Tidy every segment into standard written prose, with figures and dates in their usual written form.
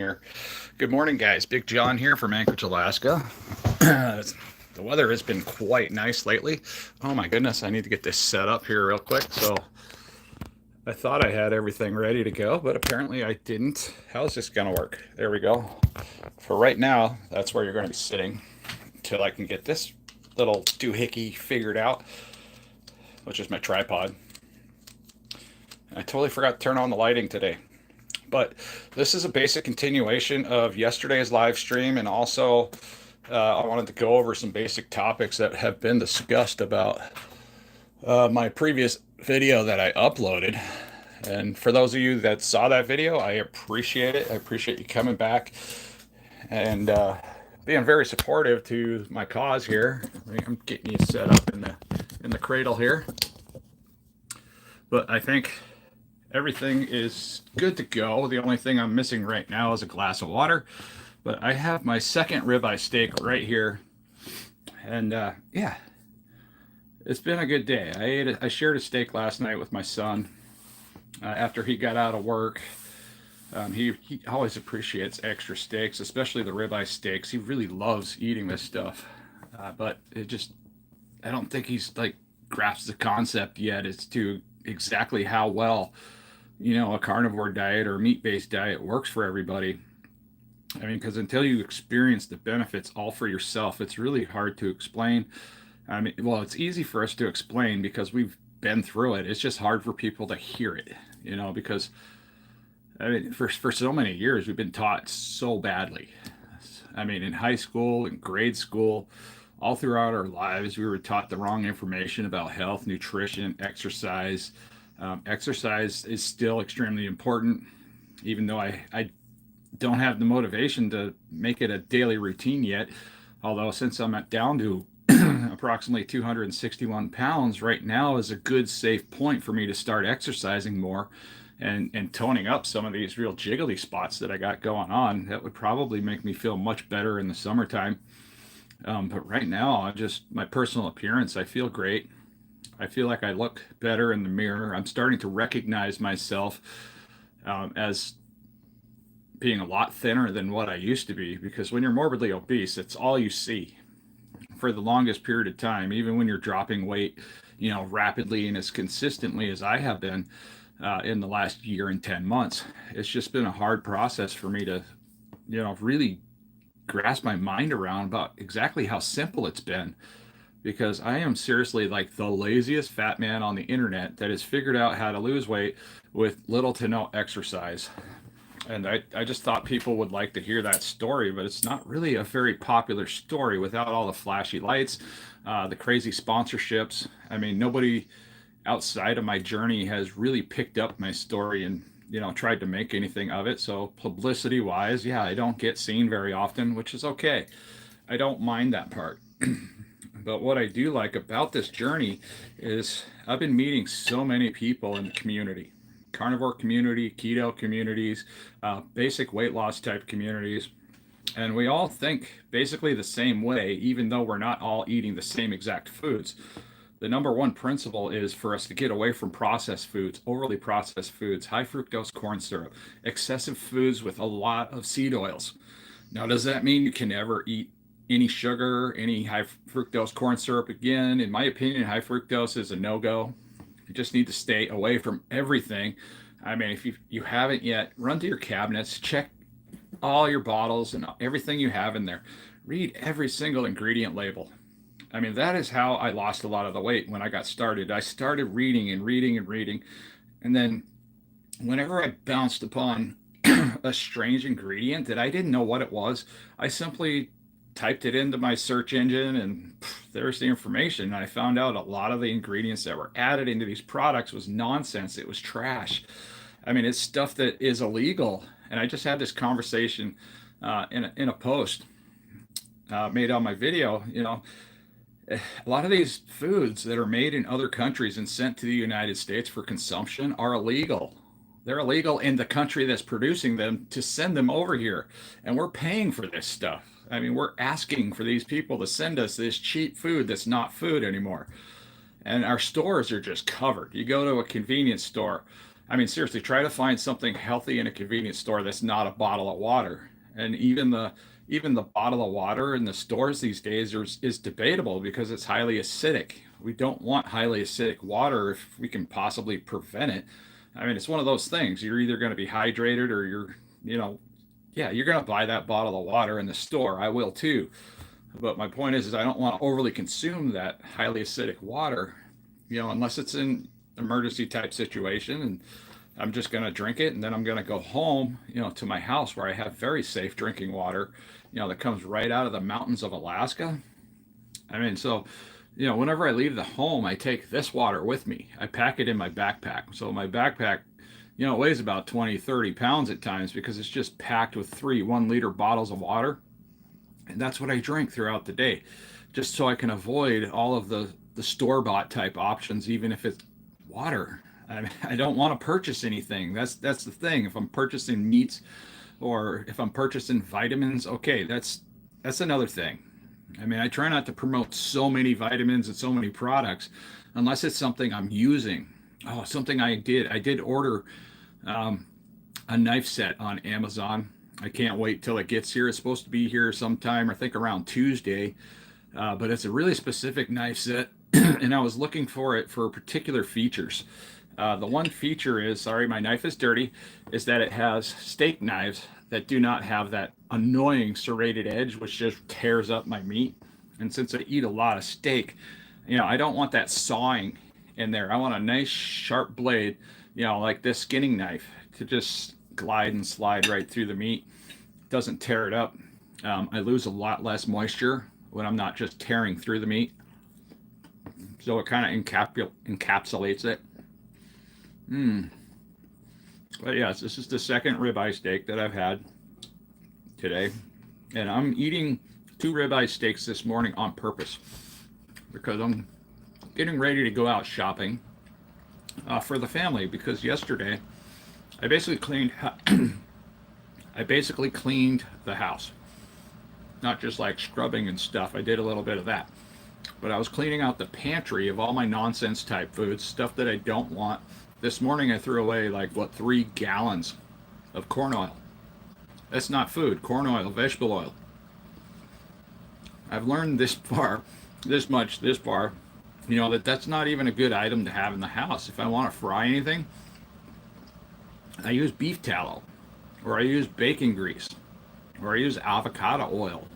here. Good morning, guys. Big John here from Anchorage, Alaska. The weather has been quite nice lately. Oh my goodness, I need to get this set up here real quick. So I thought I had everything ready to go, but apparently I didn't. How's this gonna work? There we go. For right now, that's where you're gonna be sitting until I can get this little doohickey figured out, which is my tripod. I totally forgot to turn on the lighting today. But this is a basic continuation of yesterday's live stream, and also I wanted to go over some basic topics that have been discussed about my previous video that I uploaded. And for those of you that saw that video, I appreciate it. I appreciate you coming back and being very supportive to my cause here. I'm getting you set up in the cradle here, but I think everything is good to go. The only thing I'm missing right now is a glass of water. But I have my second ribeye steak right here. And yeah, it's been a good day. I shared a steak last night with my son after he got out of work. He always appreciates extra steaks, especially the ribeye steaks. He really loves eating this stuff. But I don't think he's like grasped the concept yet as to exactly how well a carnivore diet or meat-based diet works for everybody. I mean, because until you experience the benefits all for yourself, it's really hard to explain. I mean, well, it's easy for us to explain because we've been through it. It's just hard for people to hear it, because I mean, for so many years, we've been taught so badly. I mean, in high school, in grade school, all throughout our lives, we were taught the wrong information about health, nutrition, exercise. Exercise is still extremely important, even though I don't have the motivation to make it a daily routine yet. Although, since I'm down to approximately 261 pounds, right now is a good, safe point for me to start exercising more and toning up some of these real jiggly spots that I got going on. That would probably make me feel much better in the summertime. But right now, my personal appearance, I feel great. I feel like I look better in the mirror. I'm starting to recognize myself as being a lot thinner than what I used to be, because when you're morbidly obese, it's all you see for the longest period of time, even when you're dropping weight, rapidly and as consistently as I have been in the last year and 10 months. It's just been a hard process for me to, really grasp my mind around about exactly how simple it's been, because I am seriously like the laziest fat man on the internet that has figured out how to lose weight with little to no exercise. And I just thought people would like to hear that story, but it's not really a very popular story without all the flashy lights, the crazy sponsorships. I mean, nobody outside of my journey has really picked up my story and, tried to make anything of it. So, publicity wise, yeah, I don't get seen very often, which is okay. I don't mind that part. But what I do like about this journey is I've been meeting so many people in the community, carnivore community, keto communities, basic weight loss type communities. And we all think basically the same way, even though we're not all eating the same exact foods. The number one principle is for us to get away from processed foods, overly processed foods, high fructose corn syrup, excessive foods with a lot of seed oils. Now, does that mean you can never eat any sugar, any high fructose corn syrup again? In my opinion, high fructose is a no-go. You just need to stay away from everything. I mean, if you haven't yet, run to your cabinets, check all your bottles and everything you have in there. Read every single ingredient label. I mean, that is how I lost a lot of the weight when I got started. I started reading and reading and reading. And then whenever I bounced upon a strange ingredient that I didn't know what it was, I simply typed it into my search engine and there's the information. I found out a lot of the ingredients that were added into these products was nonsense. It was trash. I mean, it's stuff that is illegal. And I just had this conversation in a post made on my video. A lot of these foods that are made in other countries and sent to the United States for consumption are illegal. They're illegal in the country that's producing them to send them over here. And we're paying for this stuff. I mean, we're asking for these people to send us this cheap food that's not food anymore. And our stores are just covered. You go to a convenience store, I mean, seriously, try to find something healthy in a convenience store that's not a bottle of water. And even the bottle of water in the stores these days is debatable because it's highly acidic. We don't want highly acidic water if we can possibly prevent it. I mean, it's one of those things. You're either going to be hydrated or you know, yeah, you're going to buy that bottle of water in the store. I will too. But my point is I don't want to overly consume that highly acidic water, unless it's an emergency type situation and I'm just going to drink it and then I'm going to go home, to my house where I have very safe drinking water, that comes right out of the mountains of Alaska. I mean, so, whenever I leave the home, I take this water with me. I pack it in my backpack. So my backpack, it weighs about 20, 30 pounds at times because it's just packed with 3 1-liter bottles of water. And that's what I drink throughout the day, just so I can avoid all of the store-bought type options, even if it's water. I don't want to purchase anything. That's the thing. If I'm purchasing meats or if I'm purchasing vitamins, okay, that's another thing. I mean, I try not to promote so many vitamins and so many products unless it's something I'm using. Oh, something I did. I did order um, a knife set on Amazon. I can't wait till it gets here. It's supposed to be here sometime, I think around Tuesday. But it's a really specific knife set, and I was looking for it for particular features. The one feature is, sorry, my knife is dirty, is that it has steak knives that do not have that annoying serrated edge, which just tears up my meat. And since I eat a lot of steak, I don't want that sawing in there. I want a nice sharp blade, like this skinning knife to just glide and slide right through the meat. It doesn't tear it up. I lose a lot less moisture when I'm not just tearing through the meat. So it kind of encapsulates it. But yes, this is the second ribeye steak that I've had today. And I'm eating 2 ribeye steaks this morning on purpose because I'm getting ready to go out shopping for the family, because yesterday I basically cleaned the house. Not just like scrubbing and stuff. I did a little bit of that. But I was cleaning out the pantry of all my nonsense type foods, stuff that I don't want. This morning I threw away 3 gallons of corn oil. That's not food. Corn oil, vegetable oil. I've learned this far, that that's not even a good item to have in the house. If I want to fry anything, I use beef tallow, or I use bacon grease, or I use avocado oil.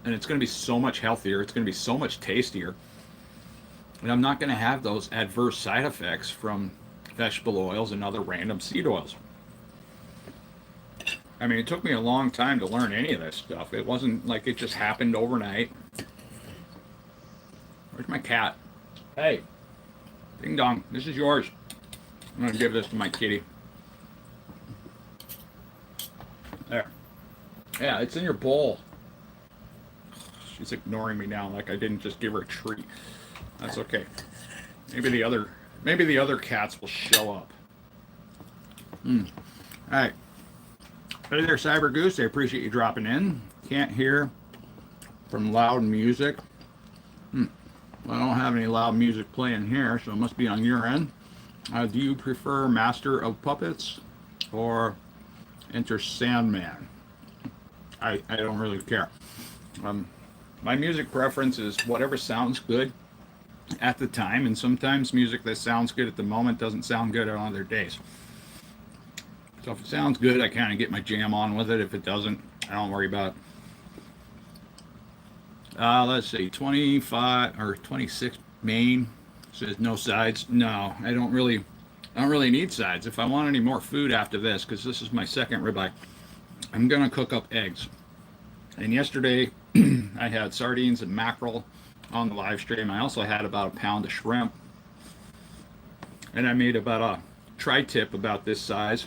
And it's going to be so much healthier. It's going to be so much tastier. And I'm not going to have those adverse side effects from vegetable oils and other random seed oils. I mean, it took me a long time to learn any of this stuff. It wasn't like it just happened overnight. Where's my cat? Hey, ding dong, this is yours. I'm going to give this to my kitty. There. Yeah, it's in your bowl. She's ignoring me now like I didn't just give her a treat. That's okay. Maybe the other cats will show up. All right. Hey there, Cyber Goose. I appreciate you dropping in. Can't hear from loud music. Well, I don't have any loud music playing here, so it must be on your end. Do you prefer Master of Puppets or Enter Sandman? I don't really care. My music preference is whatever sounds good at the time, and sometimes music that sounds good at the moment doesn't sound good on other days. So if it sounds good, I kind of get my jam on with it. If it doesn't, I don't worry about it. Let's see, 25 or 26 main says no sides. No, I don't really need sides. If I want any more food after this, because this is my second ribeye, I'm gonna cook up eggs. And yesterday I had sardines and mackerel on the live stream. I also had about a pound of shrimp, and I made about a tri-tip about this size.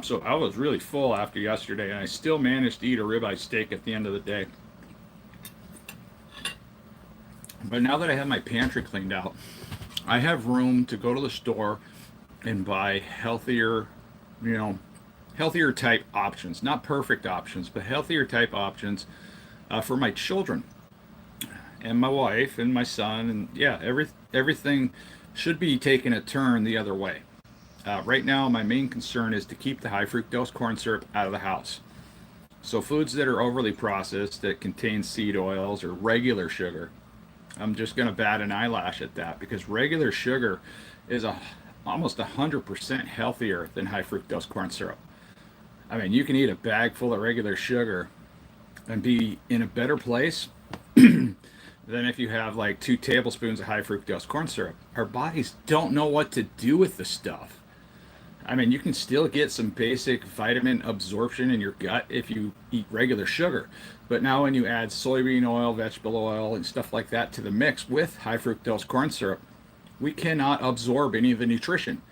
So I was really full after yesterday, and I still managed to eat a ribeye steak at the end of the day. But now that I have my pantry cleaned out, I have room to go to the store and buy healthier type options. Not perfect options, but healthier type options for my children and my wife and my son. And yeah, everything should be taking a turn the other way. Right now, my main concern is to keep the high fructose corn syrup out of the house. So foods that are overly processed that contain seed oils or regular sugar, I'm just going to bat an eyelash at that because regular sugar is almost 100% healthier than high fructose corn syrup. I mean, you can eat a bag full of regular sugar and be in a better place than if you have like 2 tablespoons of high fructose corn syrup. Our bodies don't know what to do with the stuff. I mean, you can still get some basic vitamin absorption in your gut if you eat regular sugar. But now, when you add soybean oil, vegetable oil, and stuff like that to the mix with high fructose corn syrup, we cannot absorb any of the nutrition.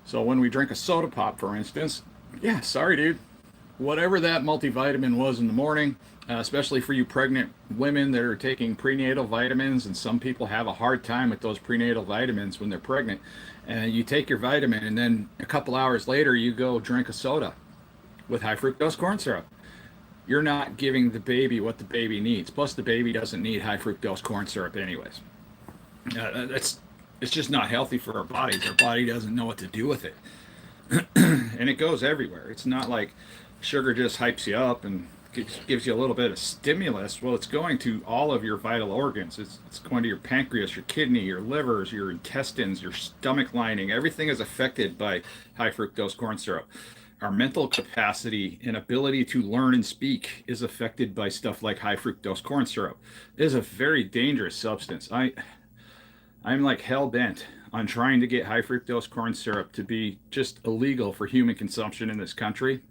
So, when we drink a soda pop, for instance, yeah, sorry, dude, whatever that multivitamin was in the morning, especially for you pregnant women that are taking prenatal vitamins, and some people have a hard time with those prenatal vitamins when they're pregnant. And you take your vitamin, and then a couple hours later, you go drink a soda with high fructose corn syrup. You're not giving the baby what the baby needs. Plus, the baby doesn't need high fructose corn syrup, anyways. That's It's just not healthy for our bodies. Our body doesn't know what to do with it. And it goes everywhere. It's not like sugar just hypes you up and gives you a little bit of stimulus. Well, it's going to all of your vital organs. It's going to your pancreas, your kidney, your livers, your intestines, your stomach lining. Everything is affected by high fructose corn syrup. Our mental capacity and ability to learn and speak is affected by stuff like high fructose corn syrup. It is a very dangerous substance. I'm like hell bent on trying to get high fructose corn syrup to be just illegal for human consumption in this country.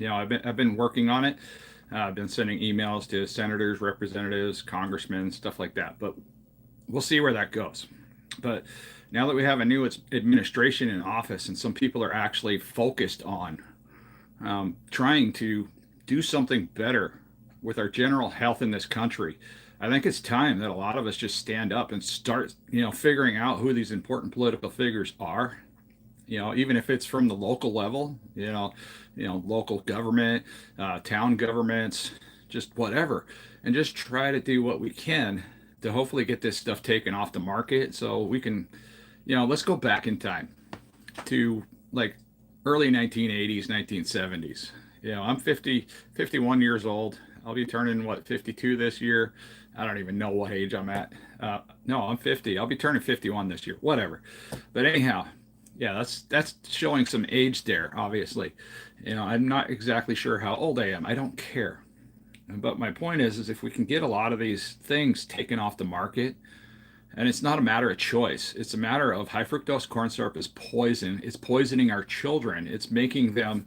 I've been working on it. I've been sending emails to senators, representatives, congressmen, stuff like that. But we'll see where that goes. But now that we have a new administration in office and some people are actually focused on trying to do something better with our general health in this country, I think it's time that a lot of us just stand up and start, figuring out who these important political figures are. Even if it's from the local level, local government, town governments, just whatever, and just try to do what we can to hopefully get this stuff taken off the market so we can, let's go back in time to like early 1980s, 1970s. I'm 51 years old. I'll be turning 52 this year. I don't even know what age I'm at. No, I'm 50. I'll be turning 51 this year. Whatever. But anyhow, yeah, that's showing some age there, obviously. I'm not exactly sure how old I am. I don't care. But my point is if we can get a lot of these things taken off the market, and it's not a matter of choice. It's a matter of high fructose corn syrup is poison. It's poisoning our children. It's making them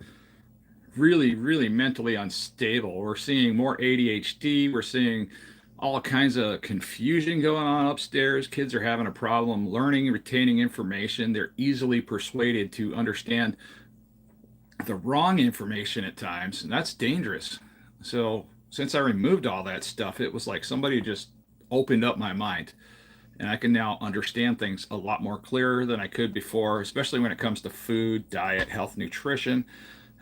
really, really mentally unstable. We're seeing more ADHD. We're seeing all kinds of confusion going on upstairs. Kids are having a problem learning and retaining information. They're easily persuaded to understand the wrong information at times, and that's dangerous. So, since I removed all that stuff, it was like somebody just opened up my mind. And I can now understand things a lot more clearer than I could before, especially when it comes to food, diet, health, nutrition.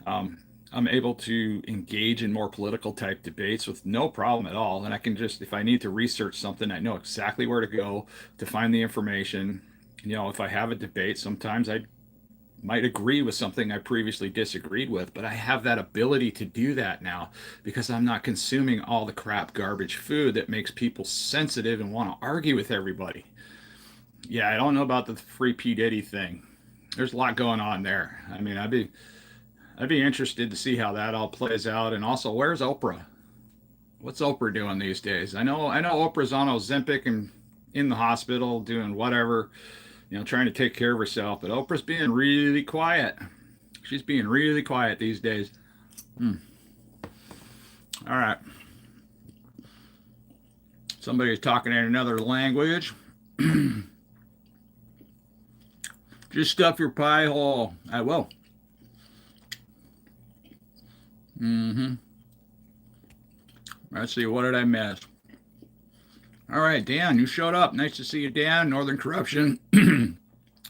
Um, I'm able to engage in more political type debates with no problem at all. And I can just, if I need to research something, I know exactly where to go to find the information. If I have a debate, sometimes I might agree with something I previously disagreed with, but I have that ability to do that now because I'm not consuming all the crap garbage food that makes people sensitive and want to argue with everybody. Yeah, I don't know about the free P. Diddy thing. There's a lot going on there. I mean, I'd be interested to see how that all plays out. And also, where's Oprah? What's Oprah doing these days? I know Oprah's on Ozempic and in the hospital doing whatever, trying to take care of herself. But Oprah's being really quiet. She's being really quiet these days. All right. Somebody's talking in another language. Just stuff your pie hole. I will. Let's see, what did I miss? All right, Dan, you showed up. Nice to see you, Dan. Northern Corruption.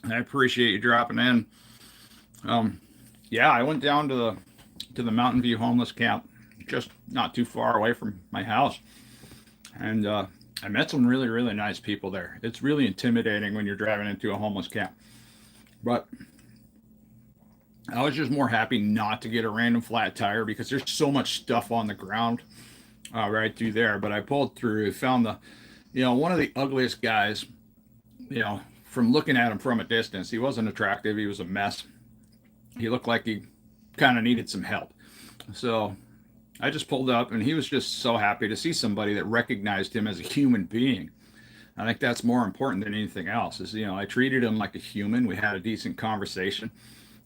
I appreciate you dropping in. Yeah, I went down to the Mountain View homeless camp, just not too far away from my house, and I met some really, really nice people there. It's really intimidating when you're driving into a homeless camp, but I was just more happy not to get a random flat tire because there's so much stuff on the ground right through there. But I pulled through, found one of the ugliest guys, from looking at him from a distance. He wasn't attractive. He was a mess. He looked like he kind of needed some help. So I just pulled up, and he was just so happy to see somebody that recognized him as a human being. I think that's more important than anything else. I treated him like a human. We had a decent conversation,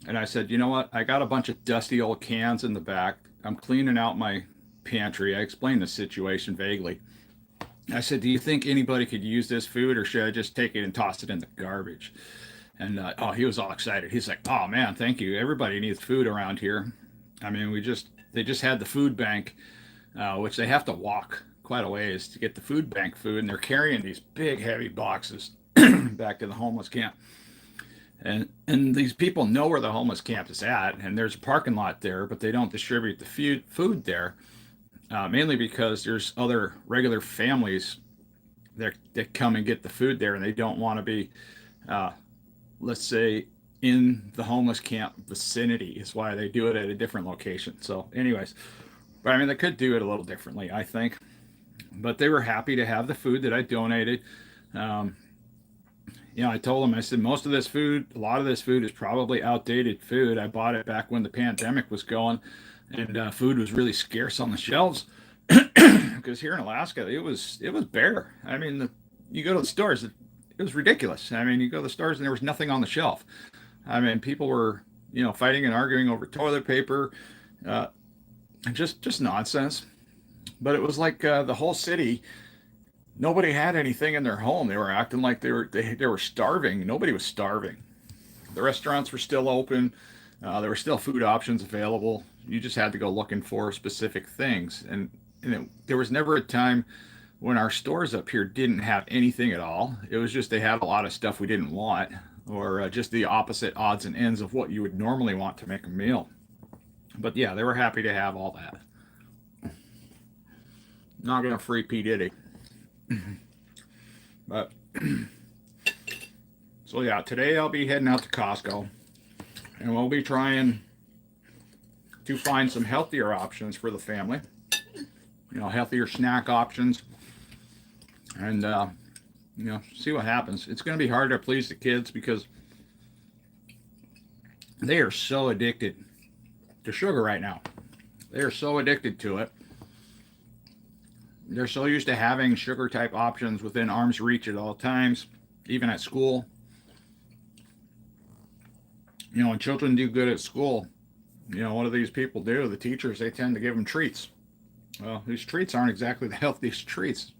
and I said, you know what? I got a bunch of dusty old cans in the back. I'm cleaning out my pantry. I explained the situation vaguely. I said, do you think anybody could use this food, or should I just take it and toss it in the garbage? And he was all excited. He's like, oh man, thank you. Everybody needs food around here. I mean, they just had the food bank, which they have to walk quite a ways to get the food bank food, and they're carrying these big heavy boxes back to the homeless camp. And these people know where the homeless camp is at, and there's a parking lot there, but they don't distribute the food there, mainly because there's other regular families that come and get the food there, and they don't want to be, uh, let's say, in the homeless camp vicinity. Is why they do it at a different location. So, anyways, but I mean, they could do it a little differently, I think. But they were happy to have the food that I donated. Um, I told them, I said, most of this food, a lot of this food is probably outdated food. I bought it back when the pandemic was going, and food was really scarce on the shelves. Because here in Alaska, it was bare. I mean, you go to the stores, it was ridiculous. I mean, you go to the stores and there was nothing on the shelf. I mean, people were, fighting and arguing over toilet paper, uh, just nonsense. But it was like the whole city. Nobody had anything in their home. They were acting like they were starving. Nobody was starving. The restaurants were still open. There were still food options available. You just had to go looking for specific things. And there was never a time when our stores up here didn't have anything at all. It was just they had a lot of stuff we didn't want, or just the opposite odds and ends of what you would normally want to make a meal. But yeah, they were happy to have all that. Not gonna free P Diddy, but so yeah, today I'll be heading out to Costco, and we'll be trying to find some healthier options for the family. Healthier snack options, and see what happens. It's going to be hard to please the kids because they are so addicted to sugar right now. They are so addicted to it. They're so used to having sugar type options within arm's reach at all times, even at school. When children do good at school, what do these people do? The teachers, they tend to give them treats. Well, these treats aren't exactly the healthiest treats.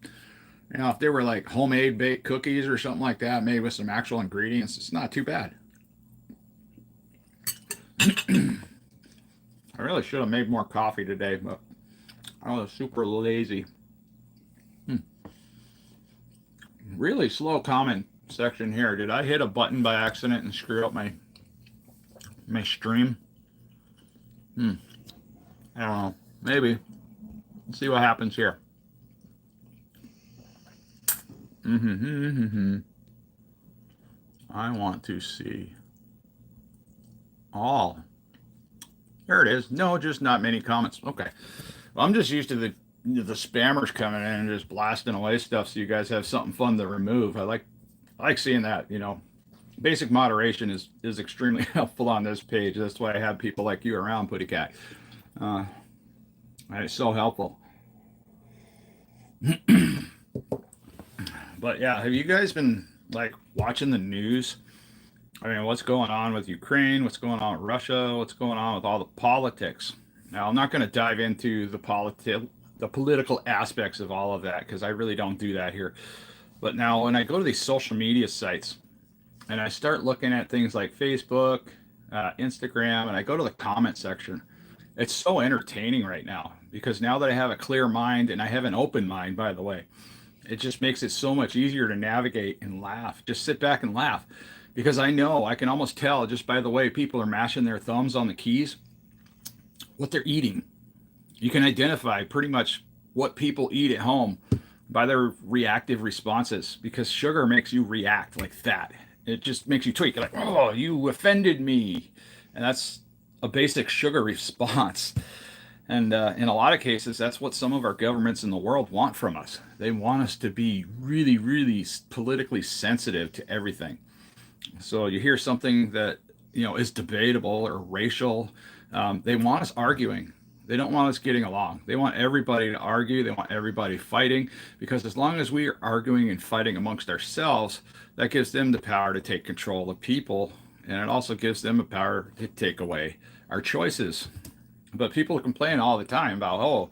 If they were like homemade baked cookies or something like that, made with some actual ingredients, it's not too bad. I really should have made more coffee today, but I was super lazy. Really slow comment section here. Did I hit a button by accident and screw up my stream? I don't know. Maybe. Let's see what happens here. I want to see all. There it is. No, just not many comments. Okay. Well, I'm just used to the spammers coming in and just blasting away stuff, so you guys have something fun to remove. I like seeing that. Basic moderation is extremely helpful on this page. That's why I have people like you around, Putty Cat. It's so helpful. But yeah, have you guys been like watching the news? I mean, what's going on with Ukraine? What's going on with Russia? What's going on with all the politics? Now, I'm not going to dive into the political aspects of all of that because I really don't do that here. But now, when I go to these social media sites and I start looking at things like Facebook, Instagram, and I go to the comment section, it's so entertaining right now because now that I have a clear mind, and I have an open mind, by the way, it just makes it so much easier to navigate and laugh. Just sit back and laugh because I can almost tell just by the way people are mashing their thumbs on the keys what they're eating. You can identify pretty much what people eat at home by their reactive responses because sugar makes you react like that. It just makes you tweak. You're like, oh, you offended me. And a basic sugar response. And in a lot of cases, that's what some of our governments in the world want from us. They want us to be really, really politically sensitive to everything. So you hear something that is debatable or racial, they want us arguing. They don't want us getting along. They want everybody to argue. They want everybody fighting, because as long as we are arguing and fighting amongst ourselves, that gives them the power to take control of people, and it also gives them the power to take away our choices. But people complain all the time about, oh,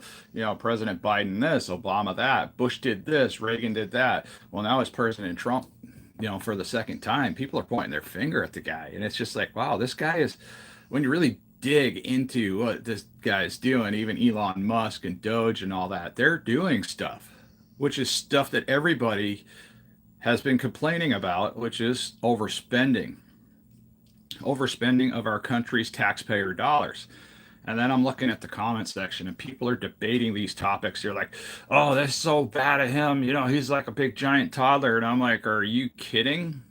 President Biden this, Obama that, Bush did this, Reagan did that. Well, now it's President Trump, for the second time. People are pointing their finger at the guy. And it's just like, wow, this guy is, when you really dig into what this guy's doing, even Elon Musk and Doge and all that, they're doing stuff, which is stuff that everybody has been complaining about, which is overspending of our country's taxpayer dollars. And then I'm looking at the comment section and people are debating these topics. You're like, oh, that's so bad of him. He's like a big giant toddler. And I'm like, are you kidding?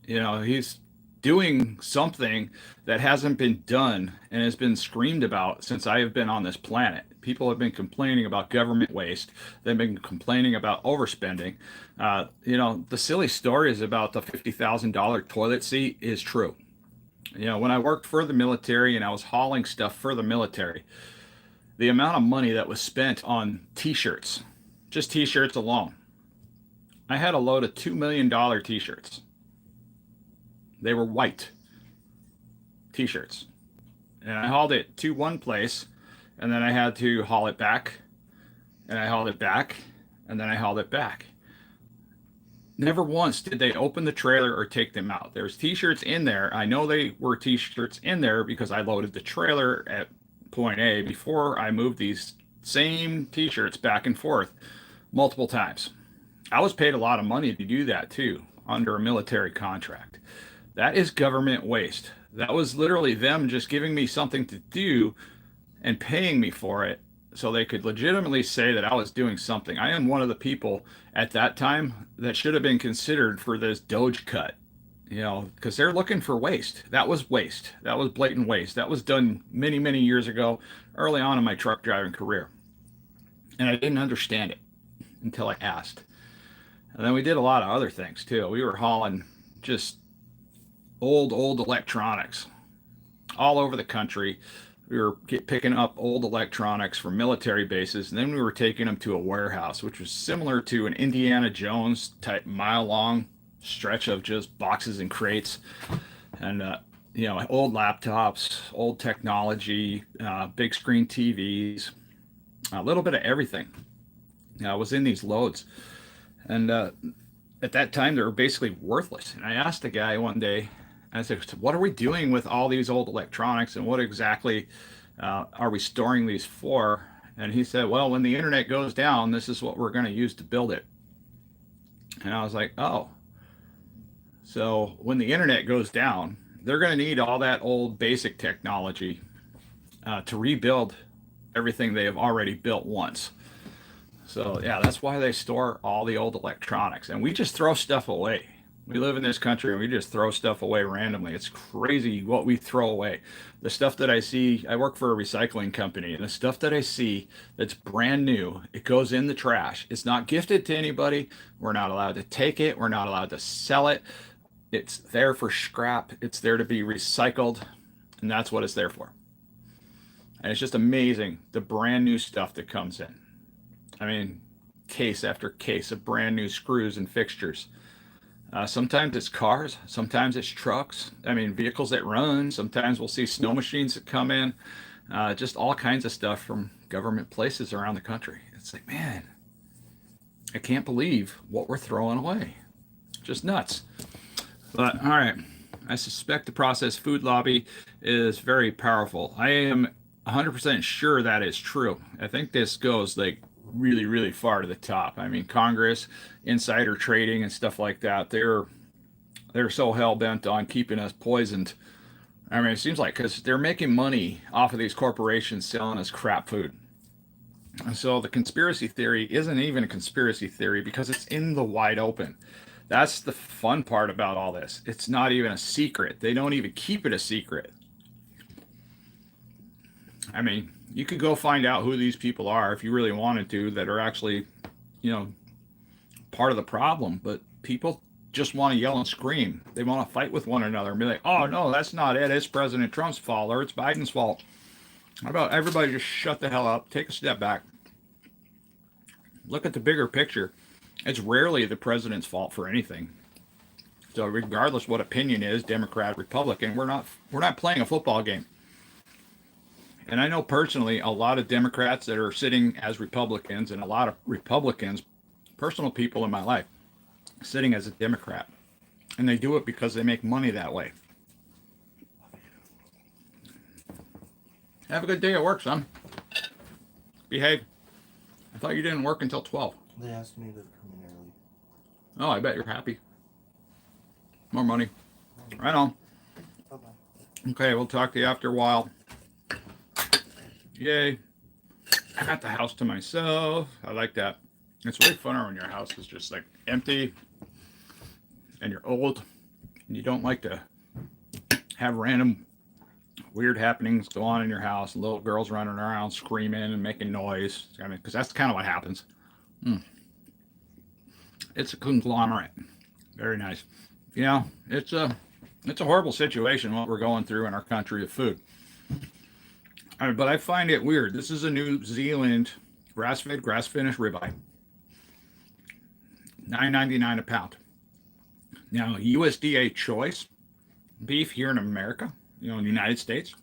He's doing something that hasn't been done and has been screamed about since I have been on this planet. People have been complaining about government waste. They've been complaining about overspending. The silly stories about the $50,000 toilet seat is true. When I worked for the military and I was hauling stuff for the military, the amount of money that was spent on t-shirts, just t-shirts alone. I had a load of $2 million t-shirts. They were white t-shirts. And I hauled it to one place, and then I had to haul it back, and I hauled it back, and then I hauled it back. Never once did they open the trailer or take them out. There's t-shirts in there. I know they were t-shirts in there because I loaded the trailer at point A before I moved these same t-shirts back and forth multiple times. I was paid a lot of money to do that too, under a military contract. That is government waste. That was literally them just giving me something to do and paying me for it so they could legitimately say that I was doing something. I am one of the people at that time that should have been considered for this Doge cut, because they're looking for waste. That was waste. That was blatant waste. That was done many, many years ago, early on in my truck driving career. And I didn't understand it until I asked. And then we did a lot of other things too. We were hauling just old electronics all over the country. We were picking up old electronics from military bases, and then we were taking them to a warehouse, which was similar to an Indiana Jones type mile-long stretch of just boxes and crates, and old laptops, old technology, big screen TVs, a little bit of everything. I was in these loads, and at that time they were basically worthless. And I asked the guy one day, I said, what are we doing with all these old electronics, and what exactly are we storing these for? And he said, well, when the internet goes down, this is what we're going to use to build it. And I was like, oh, so when the internet goes down, they're going to need all that old basic technology to rebuild everything they have already built once. So yeah, that's why they store all the old electronics. And we just throw stuff away. We live in this country and we just throw stuff away randomly. It's crazy what we throw away. The stuff that I see, I work for a recycling company, and the stuff that I see that's brand new, it goes in the trash. It's not gifted to anybody. We're not allowed to take it. We're not allowed to sell it. It's there for scrap. It's there to be recycled, and that's what it's there for. And it's just amazing, the brand new stuff that comes in. I mean, case after case of brand new screws and fixtures. Sometimes it's cars, sometimes it's trucks. I mean, vehicles that run. Sometimes we'll see snow machines that come in. Just all kinds of stuff from government places around the country. It's like, man, I can't believe what we're throwing away. Just nuts. But all right, I suspect the processed food lobby is very powerful. I am 100% sure that is true. I think this goes like really, really far to the top. I mean, Congress, insider trading, and stuff like that. They're so hell bent on keeping us poisoned. I mean, it seems like because they're making money off of these corporations selling us crap food. And so the conspiracy theory isn't even a conspiracy theory because it's in the wide open. That's the fun part about all this. It's not even a secret. They don't even keep it a secret. I mean, you could go find out who these people are if you really wanted to, that are actually, you know, part of the problem. But people just want to yell and scream. They want to fight with one another and be like, oh, no, that's not it. It's President Trump's fault or it's Biden's fault. How about everybody just shut the hell up, take a step back, look at the bigger picture. It's rarely the president's fault for anything. So regardless what opinion is, Democrat, Republican, we're not playing a football game. And I know personally a lot of Democrats that are sitting as Republicans and a lot of Republicans, personal people in my life, sitting as a Democrat. And they do it because they make money that way. Have a good day at work, son. Behave. I thought you didn't work until 12. They asked me to come in early. Oh, I bet you're happy. More money. Right on. Bye-bye. Okay, we'll talk to you after a while. Yay. I got the house to myself. I like that. It's way funner when your house is just like empty and you're old and you don't like to have random weird happenings go on in your house. Little girls running around screaming and making noise. I mean, because that's kind of what happens. It's a conglomerate. Very nice. You know, it's a horrible situation what we're going through in our country of food. But I find it weird. This is a New Zealand grass-fed, grass-finished ribeye. $9.99 a pound. Now, USDA choice beef here in America, you know, in the United States,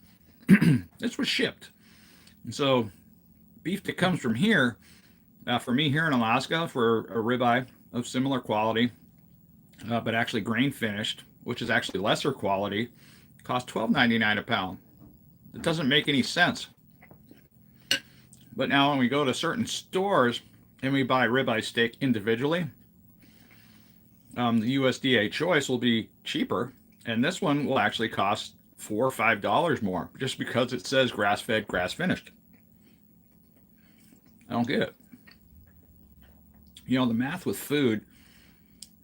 this was shipped. And so beef that comes from here, for me here in Alaska, for a ribeye of similar quality, but actually grain finished, which is actually lesser quality, costs $12.99 a pound. It doesn't make any sense. But now when we go to certain stores and we buy ribeye steak individually, the USDA choice will be cheaper, and this one will actually cost $4 or $5 more just because it says grass-fed, grass-finished. I don't get it. You know, the math with food,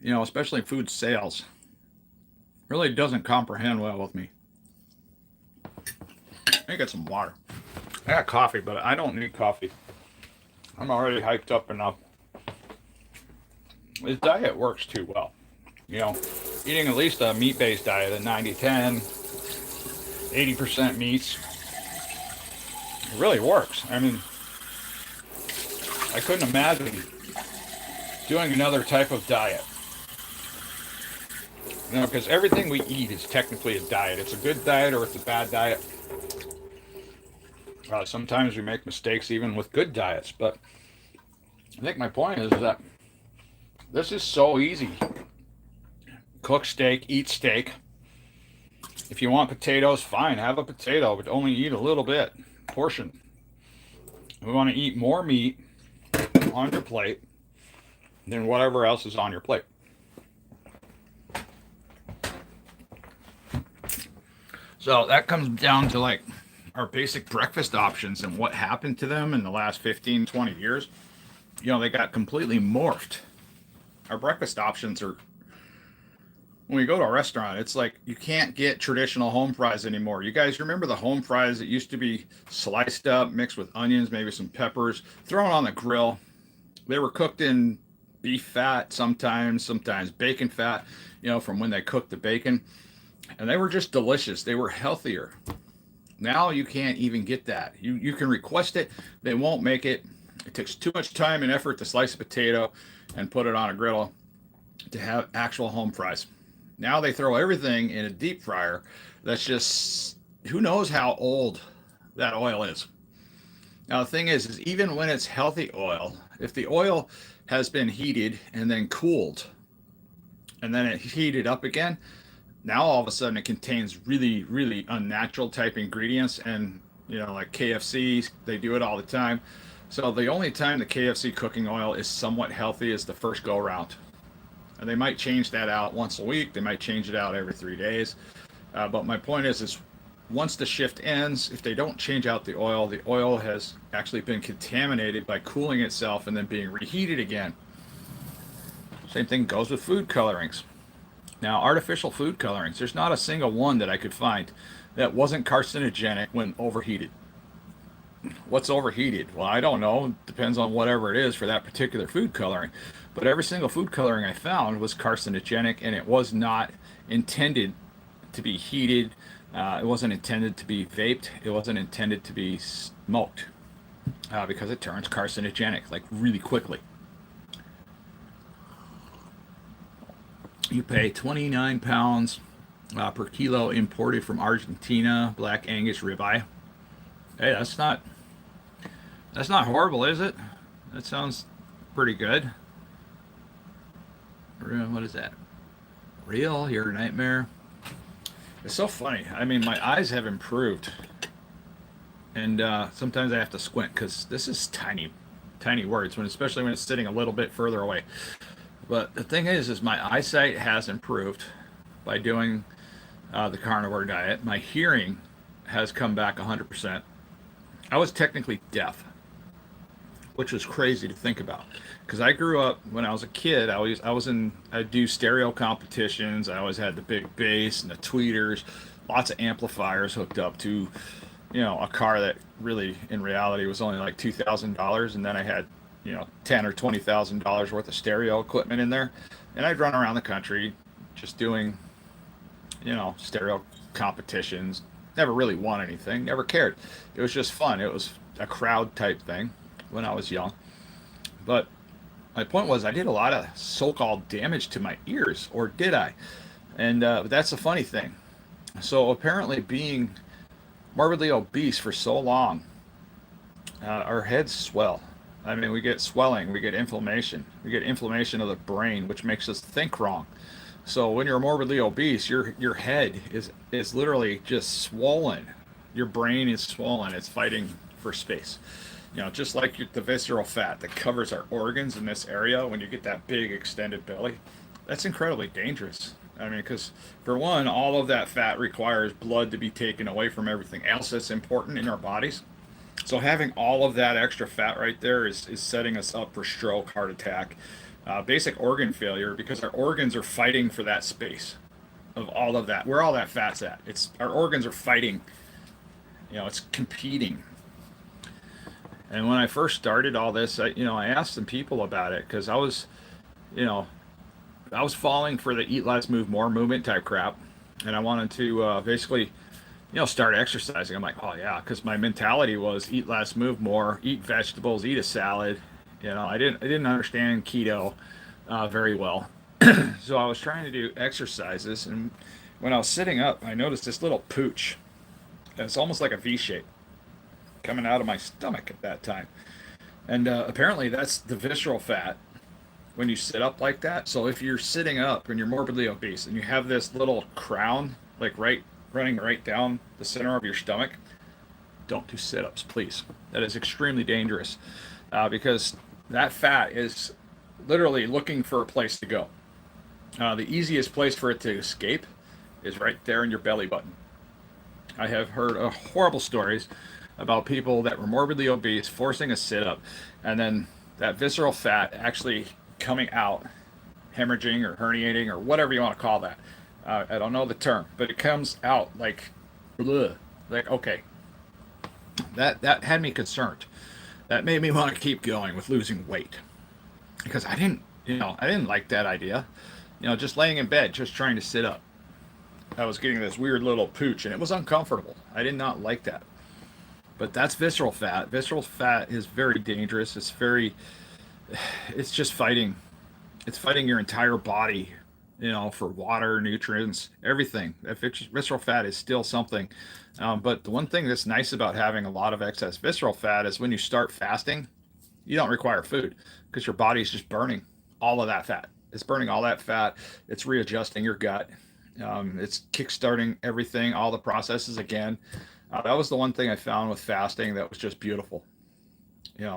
you know, especially food sales, really doesn't comprehend well with me. I get some water. I got coffee, but I don't need coffee. I'm already hyped up enough. This diet works too well. You know, eating at least a meat-based diet, a 90-10, 80% meats, it really works. I mean, I couldn't imagine doing another type of diet. You know, because everything we eat is technically a diet. It's a good diet or it's a bad diet. Sometimes we make mistakes even with good diets, but I think my point is that this is so easy. Cook steak, eat steak. If you want potatoes, fine, have a potato, but only eat a little bit, portion. If we want to eat more meat on your plate than whatever else is on your plate. So that comes down to like our basic breakfast options and what happened to them in the last 15, 20 years. You know, they got completely morphed. Our breakfast options are, when we go to a restaurant, it's like you can't get traditional home fries anymore. You guys remember the home fries that used to be sliced up, mixed with onions, maybe some peppers, thrown on the grill. They were cooked in beef fat sometimes bacon fat, you know, from when they cooked the bacon. And they were just delicious. They were healthier. Now you can't even get that. You can request it. They won't make it. It takes too much time and effort to slice a potato and put it on a griddle to have actual home fries. Now they throw everything in a deep fryer. That's just, who knows how old that oil is. Now the thing is even when it's healthy oil, if the oil has been heated and then cooled and then it heated up again, now all of a sudden it contains really, really unnatural type ingredients, and you know, like KFC, they do it all the time. So the only time the KFC cooking oil is somewhat healthy is the first go around. And they might change that out once a week. They might change it out every 3 days. But my point is once the shift ends, if they don't change out the oil has actually been contaminated by cooling itself and then being reheated again. Same thing goes with food colorings. Now, artificial food colorings, there's not a single one that I could find that wasn't carcinogenic when overheated. What's overheated? Well, I don't know. Depends on whatever it is for that particular food coloring. But every single food coloring I found was carcinogenic, and it was not intended to be heated. It wasn't intended to be vaped. It wasn't intended to be smoked because it turns carcinogenic like really quickly. You pay 29 pounds per kilo imported from Argentina, Black Angus ribeye. Hey, that's not horrible, is it? That sounds pretty good. What is that? Real? Your nightmare? It's so funny. I mean, my eyes have improved, and sometimes I have to squint because this is tiny, tiny words. Especially when it's sitting a little bit further away. But the thing is my eyesight has improved by doing the carnivore diet. My hearing has come back 100%. I was technically deaf, which was crazy to think about because I grew up when I was a kid. I do stereo competitions. I always had the big bass and the tweeters, lots of amplifiers hooked up to a car that really in reality was only like $2,000, and then I had ten or $20,000 worth of stereo equipment in there, and I'd run around the country just doing stereo competitions. Never really won anything, never cared. It was just fun. It was a crowd type thing when I was young. But my point was, I did a lot of so-called damage to my ears, or did I? And that's the funny thing. So apparently, being morbidly obese for so long, our heads swell. I mean, we get swelling, we get inflammation, of the brain, which makes us think wrong. So when you're morbidly obese, your head is literally just swollen. Your brain is swollen. It's fighting for space. Just like the visceral fat that covers our organs in this area, when you get that big extended belly, that's incredibly dangerous. I mean, because for one, all of that fat requires blood to be taken away from everything else that's important in our bodies. So having all of that extra fat right there is setting us up for stroke, heart attack, basic organ failure, because our organs are fighting for that space of all of that. Where all that fat's at, it's our organs are fighting. It's competing. And when I first started all this, I asked some people about it because you know, I was falling for the eat less, move more movement type crap, and I wanted to basically, start exercising. I'm like, oh yeah, because my mentality was eat less, move more, eat vegetables, eat a salad. I didn't understand keto very well, so I was trying to do exercises, and when I was sitting up, I noticed this little pooch. It's almost like a V shape coming out of my stomach at that time, and apparently that's the visceral fat when you sit up like that. So if you're sitting up and you're morbidly obese and you have this little crown like running right down the center of your stomach, don't do sit-ups, please. That is extremely dangerous because that fat is literally looking for a place to go. The easiest place for it to escape is right there in your belly button. I have heard horrible stories about people that were morbidly obese forcing a sit-up, and then that visceral fat actually coming out, hemorrhaging or herniating or whatever you want to call that. I don't know the term, but it comes out like, bleh, like okay, that had me concerned. That made me want to keep going with losing weight because I didn't like that idea. Just laying in bed, just trying to sit up. I was getting this weird little pooch, and it was uncomfortable. I did not like that. But that's visceral fat. Visceral fat is very dangerous. It's just fighting. It's fighting your entire body, for water, nutrients, everything. Visceral fat is still something. But the one thing that's nice about having a lot of excess visceral fat is when you start fasting, you don't require food because your body is just burning all of that fat. It's burning all that fat. It's readjusting your gut. It's kickstarting everything, all the processes again. That was the one thing I found with fasting that was just beautiful.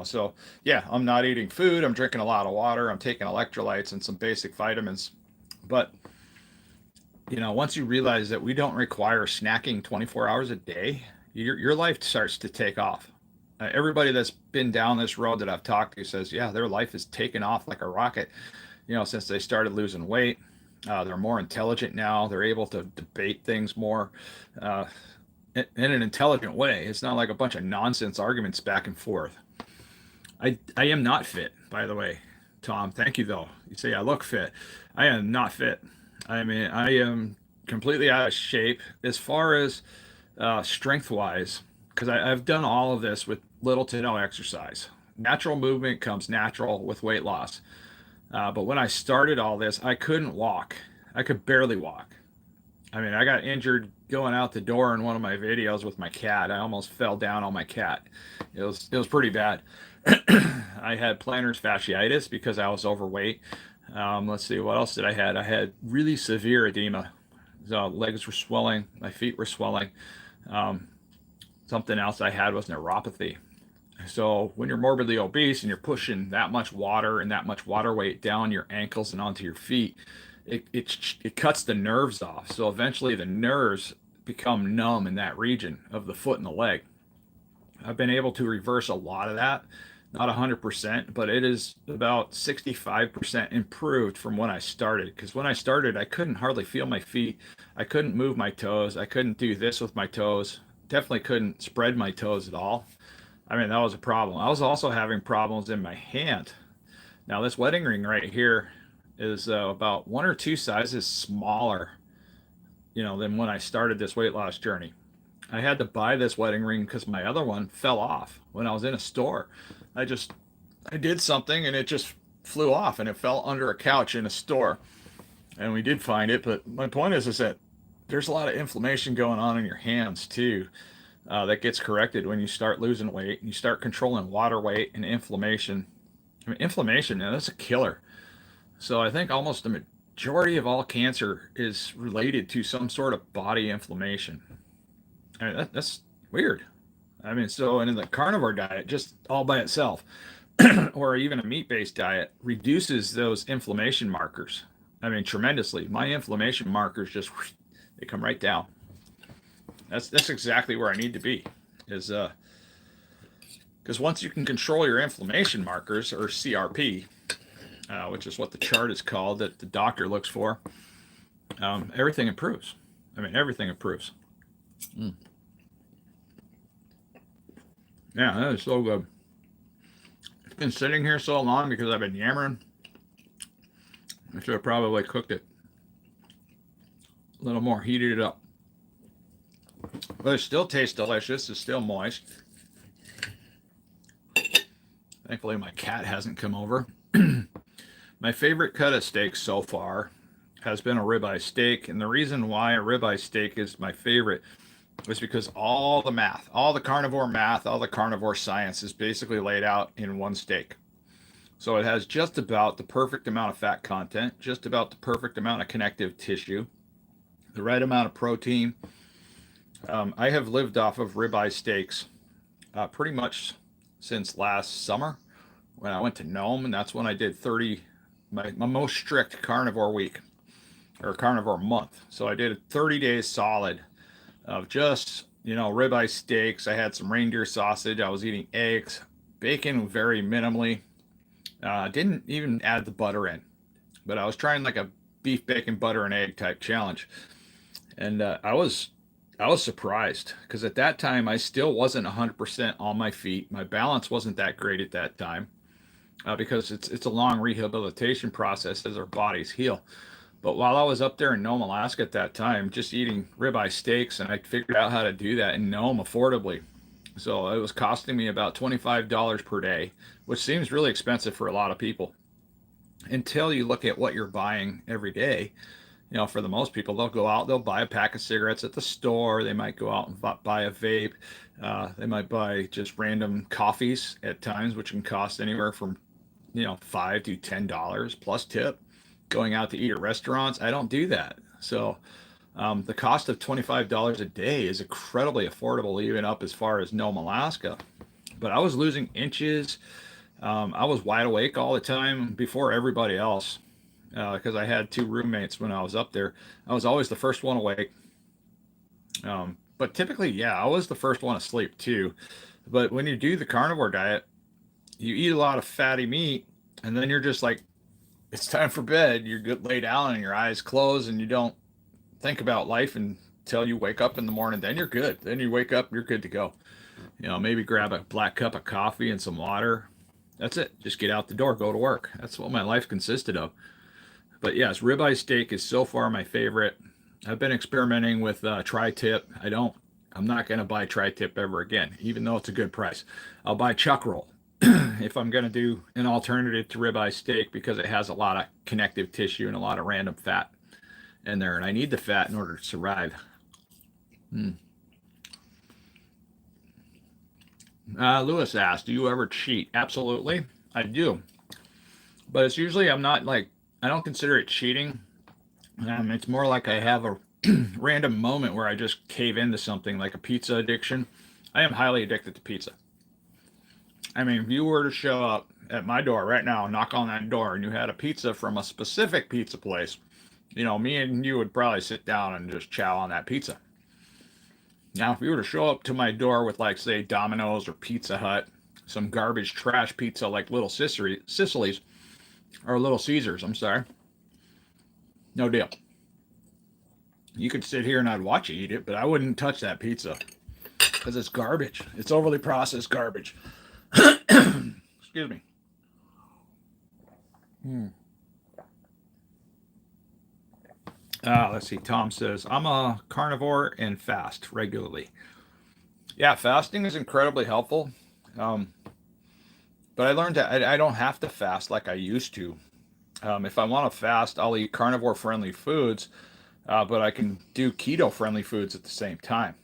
So yeah, I'm not eating food. I'm drinking a lot of water. I'm taking electrolytes and some basic vitamins. But, once you realize that we don't require snacking 24 hours a day, your life starts to take off. Everybody that's been down this road that I've talked to says, yeah, their life has taken off like a rocket, since they started losing weight. They're more intelligent now. They're able to debate things more. in an intelligent way. It's not like a bunch of nonsense arguments back and forth. I am not fit, by the way, Tom. Thank you, though. You say I look fit. I am not fit. I mean, I am completely out of shape as far as strength wise, because I've done all of this with little to no exercise. Natural movement comes natural with weight loss. But when I started all this, I couldn't walk. I could barely walk. I mean, I got injured going out the door in one of my videos with my cat. I almost fell down on my cat. It was pretty bad. I had plantar fasciitis because I was overweight. Let's see, what else did I had? I had really severe edema. So legs were swelling, my feet were swelling. Um, Something else I had was neuropathy. So when you're morbidly obese and you're pushing that much water and that much water weight down your ankles and onto your feet, it cuts the nerves off. So eventually the nerves become numb in that region of the foot and the leg. I've been able to reverse a lot of that, not 100%, but it is about 65% improved from when I started. Because when I started, I couldn't hardly feel my feet. I couldn't move my toes. I couldn't do this with my toes. Definitely couldn't spread my toes at all. I mean, that was a problem. I was also having problems in my hand. Now, this wedding ring right here is about one or two sizes smaller, than when I started this weight loss journey. I had to buy this wedding ring because my other one fell off when I was in a store. I just, I did something and it just flew off and it fell under a couch in a store. And we did find it. But my point is that there's a lot of inflammation going on in your hands too. That gets corrected when you start losing weight and you start controlling water weight and inflammation. I mean, inflammation, man, that's a killer. So I think almost the majority of all cancer is related to some sort of body inflammation. I mean, that's weird. I mean, so and in the carnivore diet, just all by itself, or even a meat-based diet, reduces those inflammation markers. I mean, tremendously. My inflammation markers just they come right down. That's exactly where I need to be. Is because once you can control your inflammation markers or CRP, which is what the chart is called that the doctor looks for, everything improves. I mean, everything improves. Mm. Yeah, that is so good. It's been sitting here so long because I've been yammering. I should have probably cooked it a little more, heated it up. But it still tastes delicious. It's still moist. Thankfully, my cat hasn't come over. My favorite cut of steak so far has been a ribeye steak. And the reason why a ribeye steak is my favorite is because all the math, all the carnivore math, all the carnivore science is basically laid out in one steak. So it has just about the perfect amount of fat content, just about the perfect amount of connective tissue, the right amount of protein. I have lived off of ribeye steaks pretty much since last summer when I went to Nome, and that's when I did my most strict carnivore week or carnivore month. So I did 30 days solid of just, ribeye steaks. I had some reindeer sausage. I was eating eggs, bacon very minimally. Didn't even add the butter in, but I was trying like a beef, bacon, butter, and egg type challenge. And I was surprised because at that time I still wasn't 100% on my feet. My balance wasn't that great at that time because it's a long rehabilitation process as our bodies heal. But while I was up there in Nome, Alaska at that time, just eating ribeye steaks, and I figured out how to do that in Nome affordably. So it was costing me about $25 per day, which seems really expensive for a lot of people until you look at what you're buying every day. For the most people, they'll go out, they'll buy a pack of cigarettes at the store. They might go out and buy a vape. They might buy just random coffees at times, which can cost anywhere from, $5 to $10 plus tip. Going out to eat at restaurants, I don't do that. So the cost of $25 a day is incredibly affordable, even up as far as Nome, Alaska. But I was losing inches. I was wide awake all the time before everybody else because I had two roommates when I was up there. I was always the first one awake. But typically, yeah, I was the first one asleep too. But when you do the carnivore diet, you eat a lot of fatty meat, and then you're just like, it's time for bed. You're good lay down and your eyes close, and you don't think about life and till you wake up in the morning. Then you're good. Then you wake up, you're good to go. Maybe grab a black cup of coffee and some water. That's it. Just get out the door, go to work. That's what my life consisted of. But yes, ribeye steak is so far my favorite. I've been experimenting with tri-tip. I'm not going to buy tri-tip ever again, even though it's a good price. I'll buy chuck roll if I'm going to do an alternative to ribeye steak because it has a lot of connective tissue and a lot of random fat in there. And I need the fat in order to survive. Lewis asked, do you ever cheat? Absolutely. I do. But it's usually, I don't consider it cheating. It's more like I have a random moment where I just cave into something like a pizza addiction. I am highly addicted to pizza. I mean, if you were to show up at my door right now, knock on that door, and you had a pizza from a specific pizza place, me and you would probably sit down and just chow on that pizza. Now, if you were to show up to my door with, like, say, Domino's or Pizza Hut, some garbage trash pizza like Little Sicily's, or Little Caesars, I'm sorry, no deal. You could sit here and I'd watch you eat it, but I wouldn't touch that pizza because it's garbage. It's overly processed garbage. Excuse me. Let's see. Tom says, I'm a carnivore and fast regularly. Yeah, fasting is incredibly helpful. But I learned that I don't have to fast like I used to. If I want to fast, I'll eat carnivore-friendly foods, but I can do keto-friendly foods at the same time.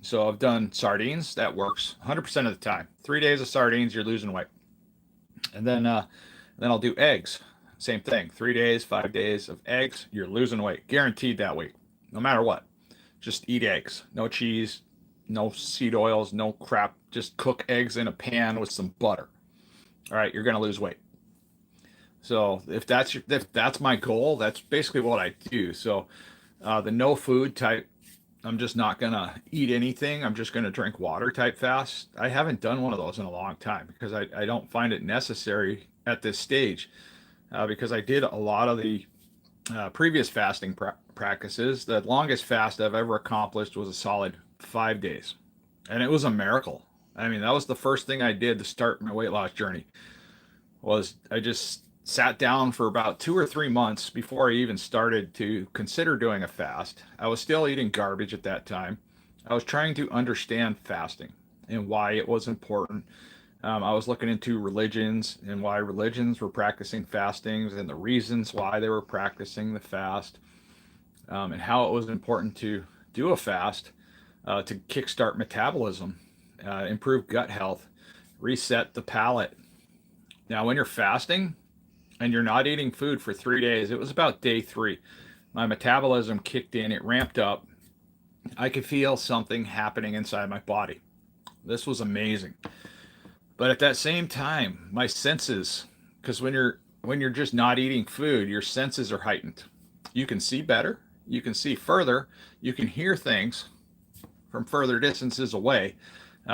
So I've done sardines. That works 100% of the time. 3 days of sardines, you're losing weight. And then I'll do eggs. Same thing. 3 days, 5 days of eggs, you're losing weight. Guaranteed that weight, no matter what. Just eat eggs. No cheese, no seed oils, no crap. Just cook eggs in a pan with some butter. All right, you're going to lose weight. So if that's my goal, that's basically what I do. So the no food type, I'm just not going to eat anything. I'm just going to drink water type fast. I haven't done one of those in a long time because I don't find it necessary at this stage because I did a lot of the previous fasting practices. The longest fast I've ever accomplished was a solid 5 days. And it was a miracle. I mean, that was the first thing I did to start my weight loss journey. Was I just sat down for about 2 or 3 months before I even started to consider doing a fast. I was still eating garbage at that time. I was trying to understand fasting and why it was important. I was looking into religions and why religions were practicing fastings and the reasons why they were practicing the fast, and how it was important to do a fast to kickstart metabolism, improve gut health, reset the palate. Now, when you're fasting and you're not eating food for 3 days, it was about day 3. My metabolism kicked in, it ramped up. I could feel something happening inside my body. This was amazing. But at that same time, my senses, because when you're just not eating food, your senses are heightened. You can see better, you can see further, you can hear things from further distances away.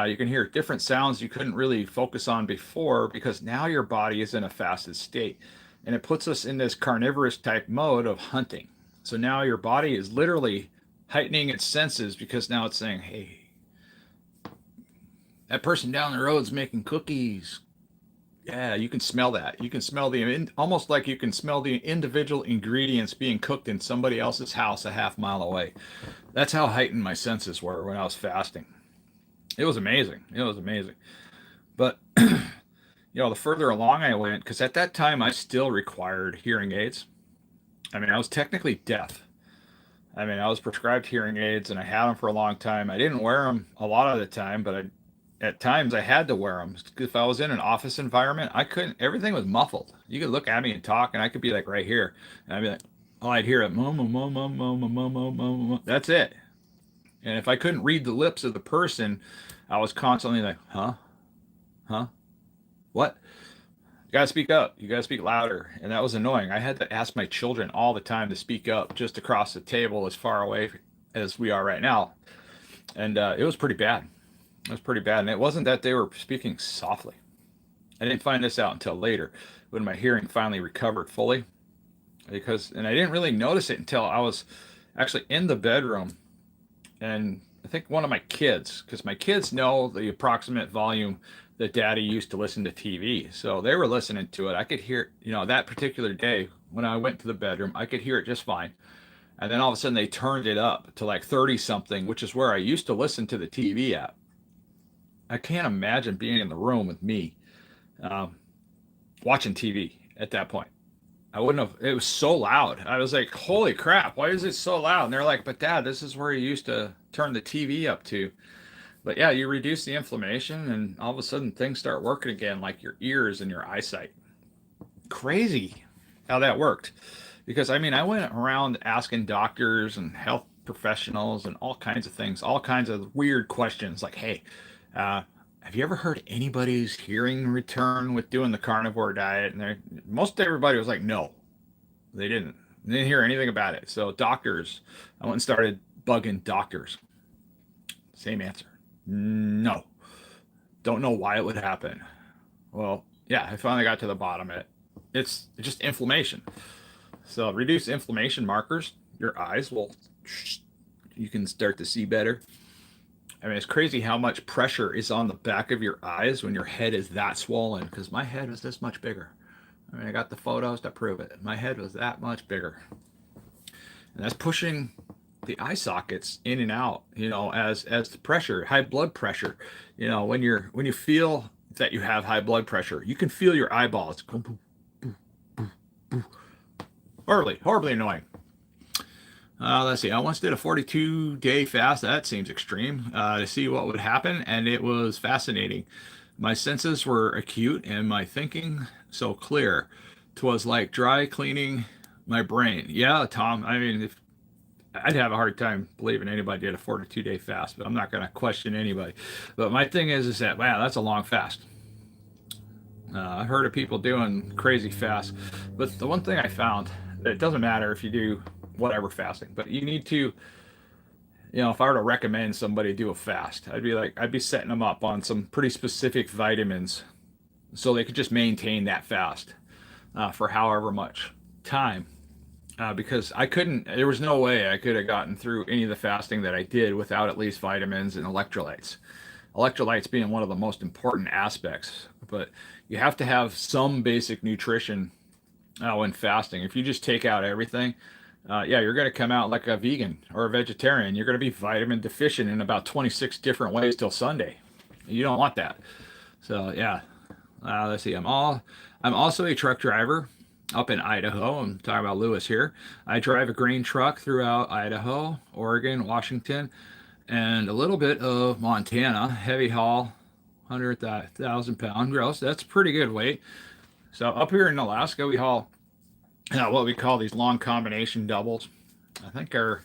You can hear different sounds you couldn't really focus on before because now your body is in a fasted state. And it puts us in this carnivorous type mode of hunting. So now your body is literally heightening its senses because now it's saying, hey, that person down the road is making cookies. Yeah, you can smell that. You can smell almost like you can smell the individual ingredients being cooked in somebody else's house a half mile away. That's how heightened my senses were when I was fasting. It was amazing. It was amazing. But, the further along I went, because at that time I still required hearing aids. I mean, I was technically deaf. I mean, I was prescribed hearing aids and I had them for a long time. I didn't wear them a lot of the time, but at times I had to wear them. If I was in an office environment, everything was muffled. You could look at me and talk and I could be like right here. And I'd be like, oh, I'd hear it. That's it. And if I couldn't read the lips of the person, I was constantly like, huh? What? You gotta speak up. You gotta speak louder. And that was annoying. I had to ask my children all the time to speak up just across the table as far away as we are right now. And it was pretty bad. It was pretty bad. And it wasn't that they were speaking softly. I didn't find this out until later when my hearing finally recovered fully. And I didn't really notice it until I was actually in the bedroom and I think one of my kids, because my kids know the approximate volume that Daddy used to listen to TV, so they were listening to it. I could hear, that particular day when I went to the bedroom, I could hear it just fine. And then all of a sudden they turned it up to like 30 something, which is where I used to listen to the TV at. I can't imagine being in the room with me um, watching TV at that point. I wouldn't have, it was so loud. I was like, holy crap, why is it so loud? And they're like, but Dad, this is where you used to turn the TV up to. But yeah, you reduce the inflammation and all of a sudden things start working again, like your ears and your eyesight. Crazy how that worked. Because I mean, I went around asking doctors and health professionals and all kinds of things, all kinds of weird questions like, hey, uh, have you ever heard anybody's hearing return with doing the carnivore diet? And most everybody was like, no, they didn't. They didn't hear anything about it. So doctors, I went and started bugging doctors. Same answer. No. Don't know why it would happen. Well, yeah, I finally got to the bottom of it. It's just inflammation. So reduce inflammation markers. Your eyes will, you can start to see better. I mean, it's crazy how much pressure is on the back of your eyes when your head is that swollen. Because my head was this much bigger. I mean, I got the photos to prove it. My head was that much bigger, and that's pushing the eye sockets in and out. As the pressure, high blood pressure. When you feel that you have high blood pressure, you can feel your eyeballs go boom, boom, boom, boom. Horribly annoying. Let's see. I once did a 42-day fast. That seems extreme to see what would happen, and it was fascinating. My senses were acute, and my thinking so clear. 'Twas like dry cleaning my brain. Yeah, Tom. I mean, if I'd have a hard time believing anybody did a 42-day fast, but I'm not going to question anybody. But my thing is that wow, that's a long fast. I've heard of people doing crazy fasts, but the one thing I found, it doesn't matter if you do whatever fasting, but you need to, if I were to recommend somebody do a fast, I'd be setting them up on some pretty specific vitamins so they could just maintain that fast for however much time. Because there was no way I could have gotten through any of the fasting that I did without at least vitamins and electrolytes. Electrolytes being one of the most important aspects, but you have to have some basic nutrition when fasting. If you just take out everything, yeah, you're going to come out like a vegan or a vegetarian. You're going to be vitamin deficient in about 26 different ways till Sunday. You don't want that. So yeah, let's see. I'm also a truck driver up in Idaho. I'm talking about Lewis here. I drive a grain truck throughout Idaho, Oregon, Washington, and a little bit of Montana. Heavy haul, 100,000 pound gross. That's a pretty good weight. So up here in Alaska, we haul what we call these long combination doubles. I think our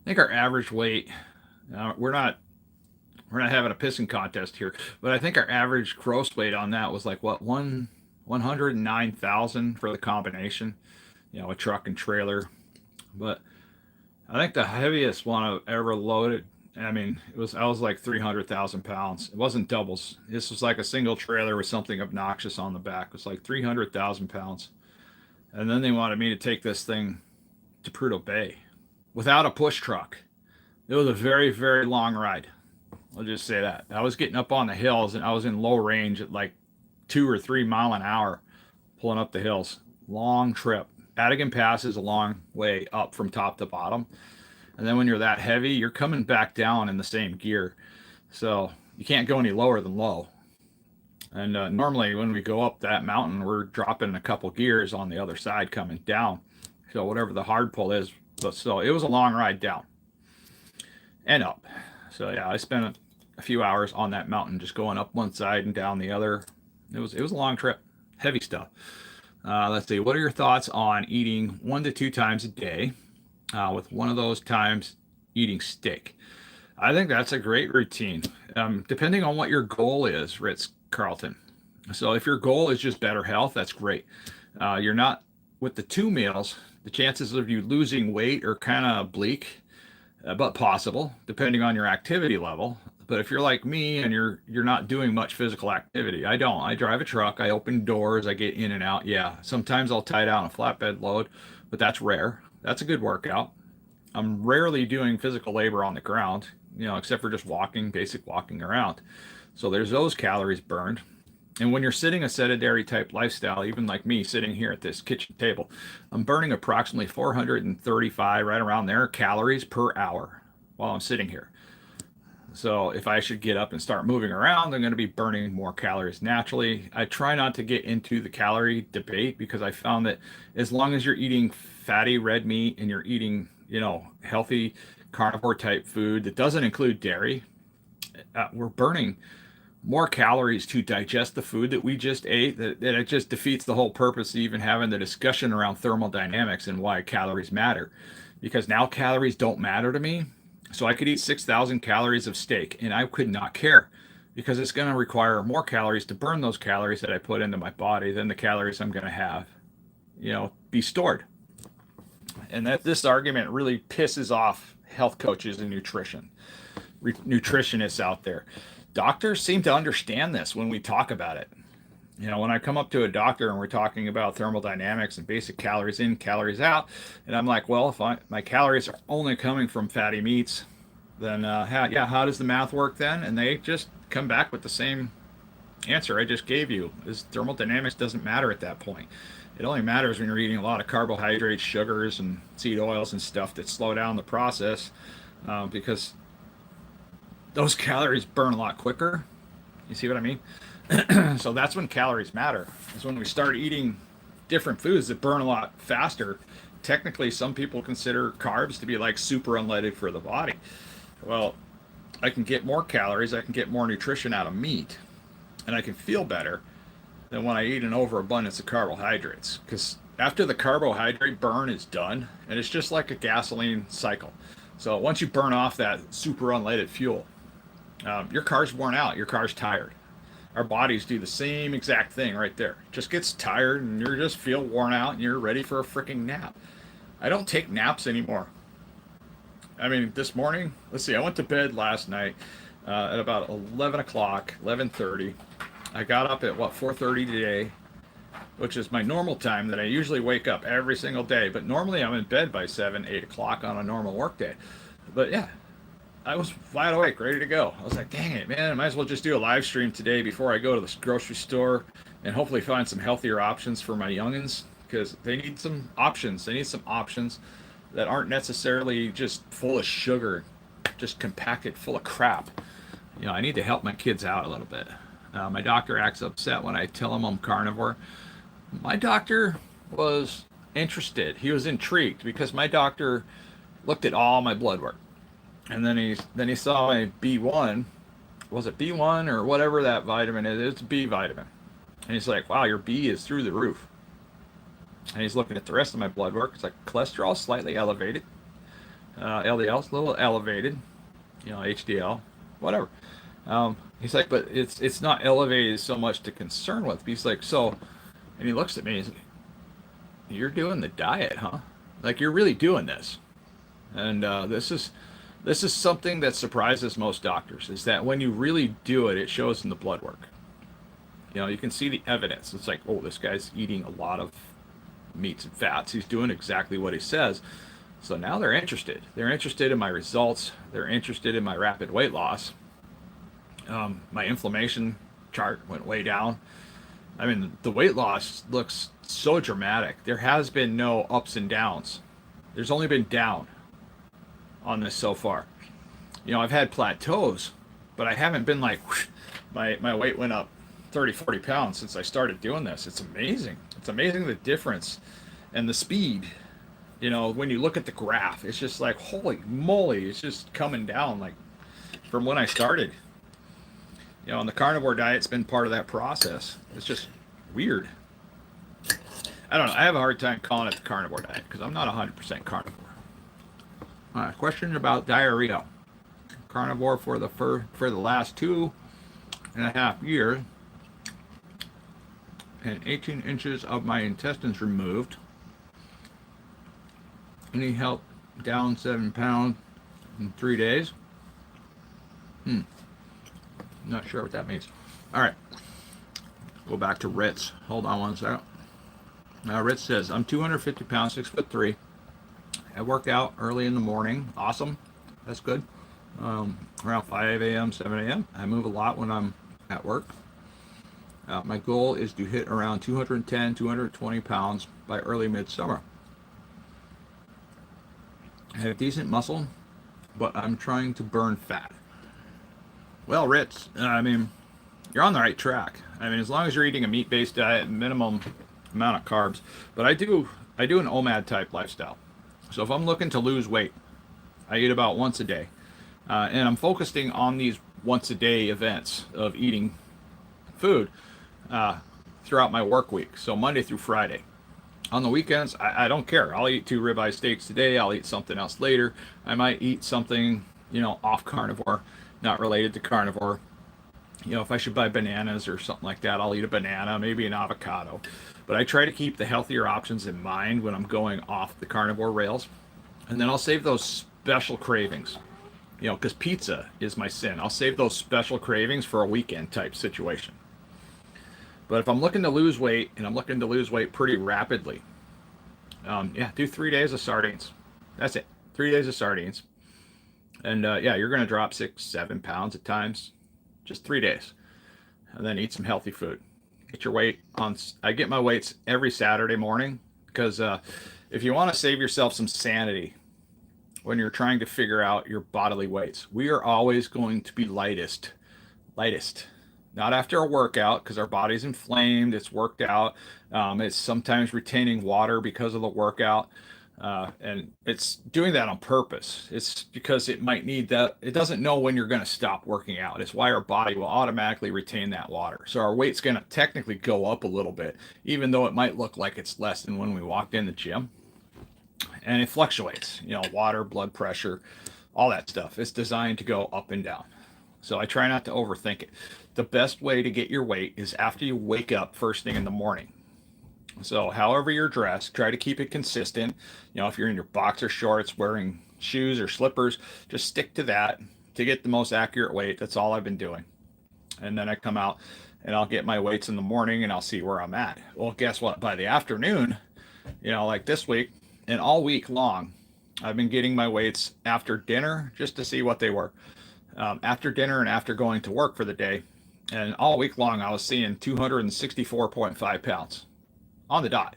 average weight. We're not having a pissing contest here, but I think our average gross weight on that was like what 109,000 for the combination, a truck and trailer. But I think the heaviest one I've ever loaded, I mean, I was like 300,000 pounds. It wasn't doubles. This was like a single trailer with something obnoxious on the back. It was like 300,000 pounds. And then they wanted me to take this thing to Prudhoe Bay without a push truck. It was a very, very long ride. I'll just say that. I was getting up on the hills and I was in low range at like 2 or 3 miles an hour pulling up the hills. Long trip. Adigan Pass is a long way up from top to bottom. And then when you're that heavy, you're coming back down in the same gear. So you can't go any lower than low. And normally when we go up that mountain, we're dropping a couple gears on the other side coming down. So whatever the hard pull is. So it was a long ride down and up. So yeah, I spent a few hours on that mountain just going up one side and down the other. It was a long trip. Heavy stuff. Let's see. What are your thoughts on eating 1 to 2 times a day with one of those times eating steak? I think that's a great routine. Depending on what your goal is, Ritz Carlton. So if your goal is just better health, that's great. You're not with the 2 meals. The chances of you losing weight are kind of bleak, but possible depending on your activity level. But if you're like me and you're not doing much physical activity, I don't. I drive a truck. I open doors. I get in and out. Yeah, sometimes I'll tie down a flatbed load, but that's rare. That's a good workout. I'm rarely doing physical labor on the ground. except for just walking, basic walking around. So there's those calories burned. And when you're sitting a sedentary type lifestyle, even like me sitting here at this kitchen table, I'm burning approximately 435, right around there, calories per hour while I'm sitting here. So if I should get up and start moving around, I'm going to be burning more calories naturally. I try not to get into the calorie debate because I found that as long as you're eating fatty red meat and you're eating, healthy carnivore type food that doesn't include dairy, we're burning more calories to digest the food that we just ate, that it just defeats the whole purpose of even having the discussion around thermodynamics and why calories matter. Because now calories don't matter to me. So I could eat 6,000 calories of steak and I could not care because it's going to require more calories to burn those calories that I put into my body than the calories I'm going to have, be stored. And that this argument really pisses off health coaches and nutritionists out there. Doctors seem to understand this when we talk about it. When I come up to a doctor and we're talking about thermodynamics and basic calories in, calories out, and I'm like, well, if my calories are only coming from fatty meats, then how does the math work then? And they just come back with the same answer I just gave you. Is thermodynamics doesn't matter at that point. It only matters when you're eating a lot of carbohydrates, sugars, and seed oils and stuff that slow down the process, because those calories burn a lot quicker. You see what I mean? So that's when calories matter. Is when we start eating different foods that burn a lot faster. Technically, some people consider carbs to be like super unleaded for the body. Well, I can get more calories, I can get more nutrition out of meat, and I can feel better than when I eat an overabundance of carbohydrates. Because after the carbohydrate burn is done, and it's just like a gasoline cycle. So once you burn off that super unleaded fuel, your car's worn out, your car's tired. Our bodies do the same exact thing right there. Just gets tired and you just feel worn out and you're ready for a freaking nap. I don't take naps anymore. I mean, this morning, let's see, I went to bed last night at about 11 o'clock, 11:30. I got up at 4:30 today, which is my normal time that I usually wake up every single day. But normally I'm in bed by 7, 8 o'clock on a normal work day. But yeah, I was wide awake, ready to go. I was like, dang it, man, I might as well just do a live stream today before I go to the grocery store and hopefully find some healthier options for my youngins, because they need some options. They need some options that aren't necessarily just full of sugar, just compacted full of crap. I need to help my kids out a little bit. My doctor acts upset when I tell him I'm carnivore. My doctor was interested. He was intrigued because my doctor looked at all my blood work. And then he saw my B1, was it B1 or whatever that vitamin is? It's a B vitamin. And he's like, wow, your B is through the roof. And he's looking at the rest of my blood work. It's like cholesterol slightly elevated, LDL's a little elevated, HDL, whatever. He's like, but it's not elevated so much to concern with. He's like, so, and he looks at me. He's like, you're doing the diet, huh? Like, you're really doing this. And this is something that surprises most doctors, is that when you really do it, it shows in the blood work. You can see the evidence. It's like, oh, this guy's eating a lot of meats and fats. He's doing exactly what he says. So now they're interested. They're interested in my results. They're interested in my rapid weight loss. My inflammation chart went way down. I mean, the weight loss looks so dramatic. There has been no ups and downs. There's only been down on this so far. I've had plateaus, but I haven't been like, whoosh, my weight went up 30, 40 pounds since I started doing this. It's amazing. It's amazing the difference and the speed. When you look at the graph, it's just like, holy moly, it's just coming down like from when I started. And the carnivore diet's been part of that process. It's just weird. I don't know. I have a hard time calling it the carnivore diet because I'm not 100% carnivore. Question about diarrhea. Carnivore for the last 2.5 years, and 18 inches of my intestines removed. Any help down 7 pounds in 3 days? Not sure what that means. All right. Go back to Ritz. Hold on one second. Now Ritz says, I'm 250 pounds, 6'3". I work out early in the morning. Awesome. That's good. around 5 a.m., 7 a.m. I move a lot when I'm at work. My goal is to hit around 210, 220 pounds by early midsummer. I have decent muscle, but I'm trying to burn fat. Well, Ritz, I mean, you're on the right track. I mean, as long as you're eating a meat-based diet, minimum amount of carbs. But I do an OMAD type lifestyle. So if I'm looking to lose weight, I eat about once a day, and I'm focusing on these once a day events of eating food throughout my work week. So Monday through Friday. On the weekends, I don't care. I'll eat 2 ribeye steaks today. I'll eat something else later. I might eat something, off carnivore, not related to carnivore. If I should buy bananas or something like that, I'll eat a banana, maybe an avocado. But I try to keep the healthier options in mind when I'm going off the carnivore rails. And then I'll save those special cravings, because pizza is my sin. I'll save those special cravings for a weekend type situation. But if I'm looking to lose weight, and I'm looking to lose weight pretty rapidly, do 3 days of sardines. That's it. 3 days of sardines. And you're going to drop 6, 7 pounds at times. Just 3 days. And then eat some healthy food. Get your weight on. I get my weights every Saturday morning because if you want to save yourself some sanity when you're trying to figure out your bodily weights, we are always going to be lightest. Not after a workout because our body's inflamed, it's worked out. It's sometimes retaining water because of the workout. And it's doing that on purpose. It's because it might need that. It doesn't know when you're going to stop working out. It's why our body will automatically retain that water. So our weight's going to technically go up a little bit, even though it might look like it's less than when we walked in the gym. And it fluctuates, water, blood pressure, all that stuff. It's designed to go up and down. So I try not to overthink it. The best way to get your weight is after you wake up first thing in the morning. So however you're dressed, try to keep it consistent. If you're in your boxer shorts, wearing shoes or slippers, just stick to that to get the most accurate weight. That's all I've been doing. And then I come out and I'll get my weights in the morning and I'll see where I'm at. Well, guess what? By the afternoon, like this week and all week long, I've been getting my weights after dinner just to see what they were. After dinner and after going to work for the day. And all week long, I was seeing 264.5 pounds on the dot.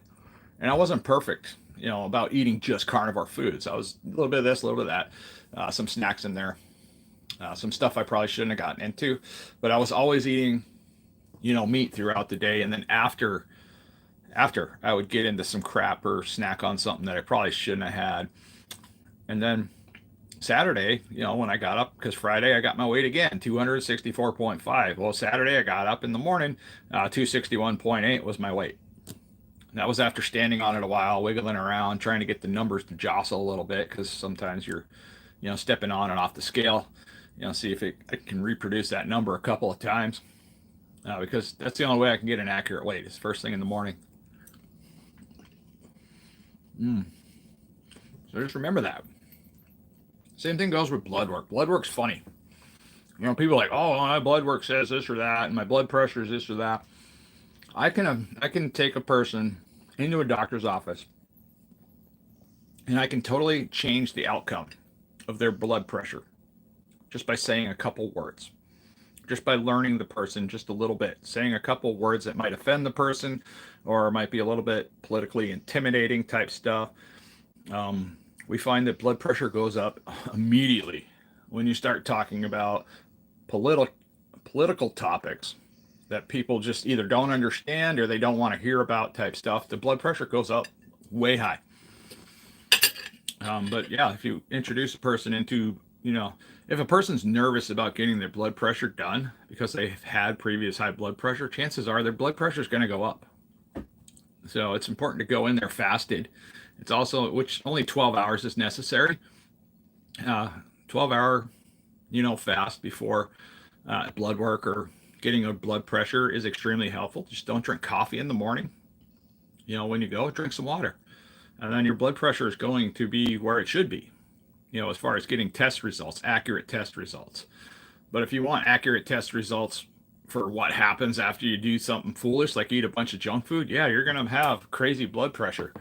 And I wasn't perfect, about eating just carnivore foods. I was a little bit of this, a little bit of that, some snacks in there, some stuff I probably shouldn't have gotten into. But I was always eating, meat throughout the day. And then after I would get into some crap or snack on something that I probably shouldn't have had. And then Saturday, when I got up, because Friday I got my weight again, 264.5. Well, Saturday I got up in the morning, 261.8 was my weight. That was after standing on it a while, wiggling around, trying to get the numbers to jostle a little bit, because sometimes you're, stepping on and off the scale, see if it can reproduce that number a couple of times, because that's the only way I can get an accurate weight is first thing in the morning. So just remember that. Same thing goes with blood work. Blood work's funny. People are like, oh, my blood work says this or that, and my blood pressure is this or that. I can take a person into a doctor's office, and I can totally change the outcome of their blood pressure just by saying a couple words, just by learning the person just a little bit, saying a couple words that might offend the person or might be a little bit politically intimidating type stuff. We find that blood pressure goes up immediately when you start talking about political topics that people just either don't understand or they don't want to hear about type stuff. The blood pressure goes up way high. But yeah, if you introduce a person into, if a person's nervous about getting their blood pressure done because they've had previous high blood pressure, chances are their blood pressure is going to go up. So it's important to go in there fasted. It's also, which only 12 hours is necessary. 12-hour, fast before blood work or getting a blood pressure is extremely helpful. Just don't drink coffee in the morning. When you go, drink some water. And then your blood pressure is going to be where it should be, as far as getting test results, accurate test results. But if you want accurate test results for what happens after you do something foolish, like eat a bunch of junk food, yeah, you're going to have crazy blood pressure.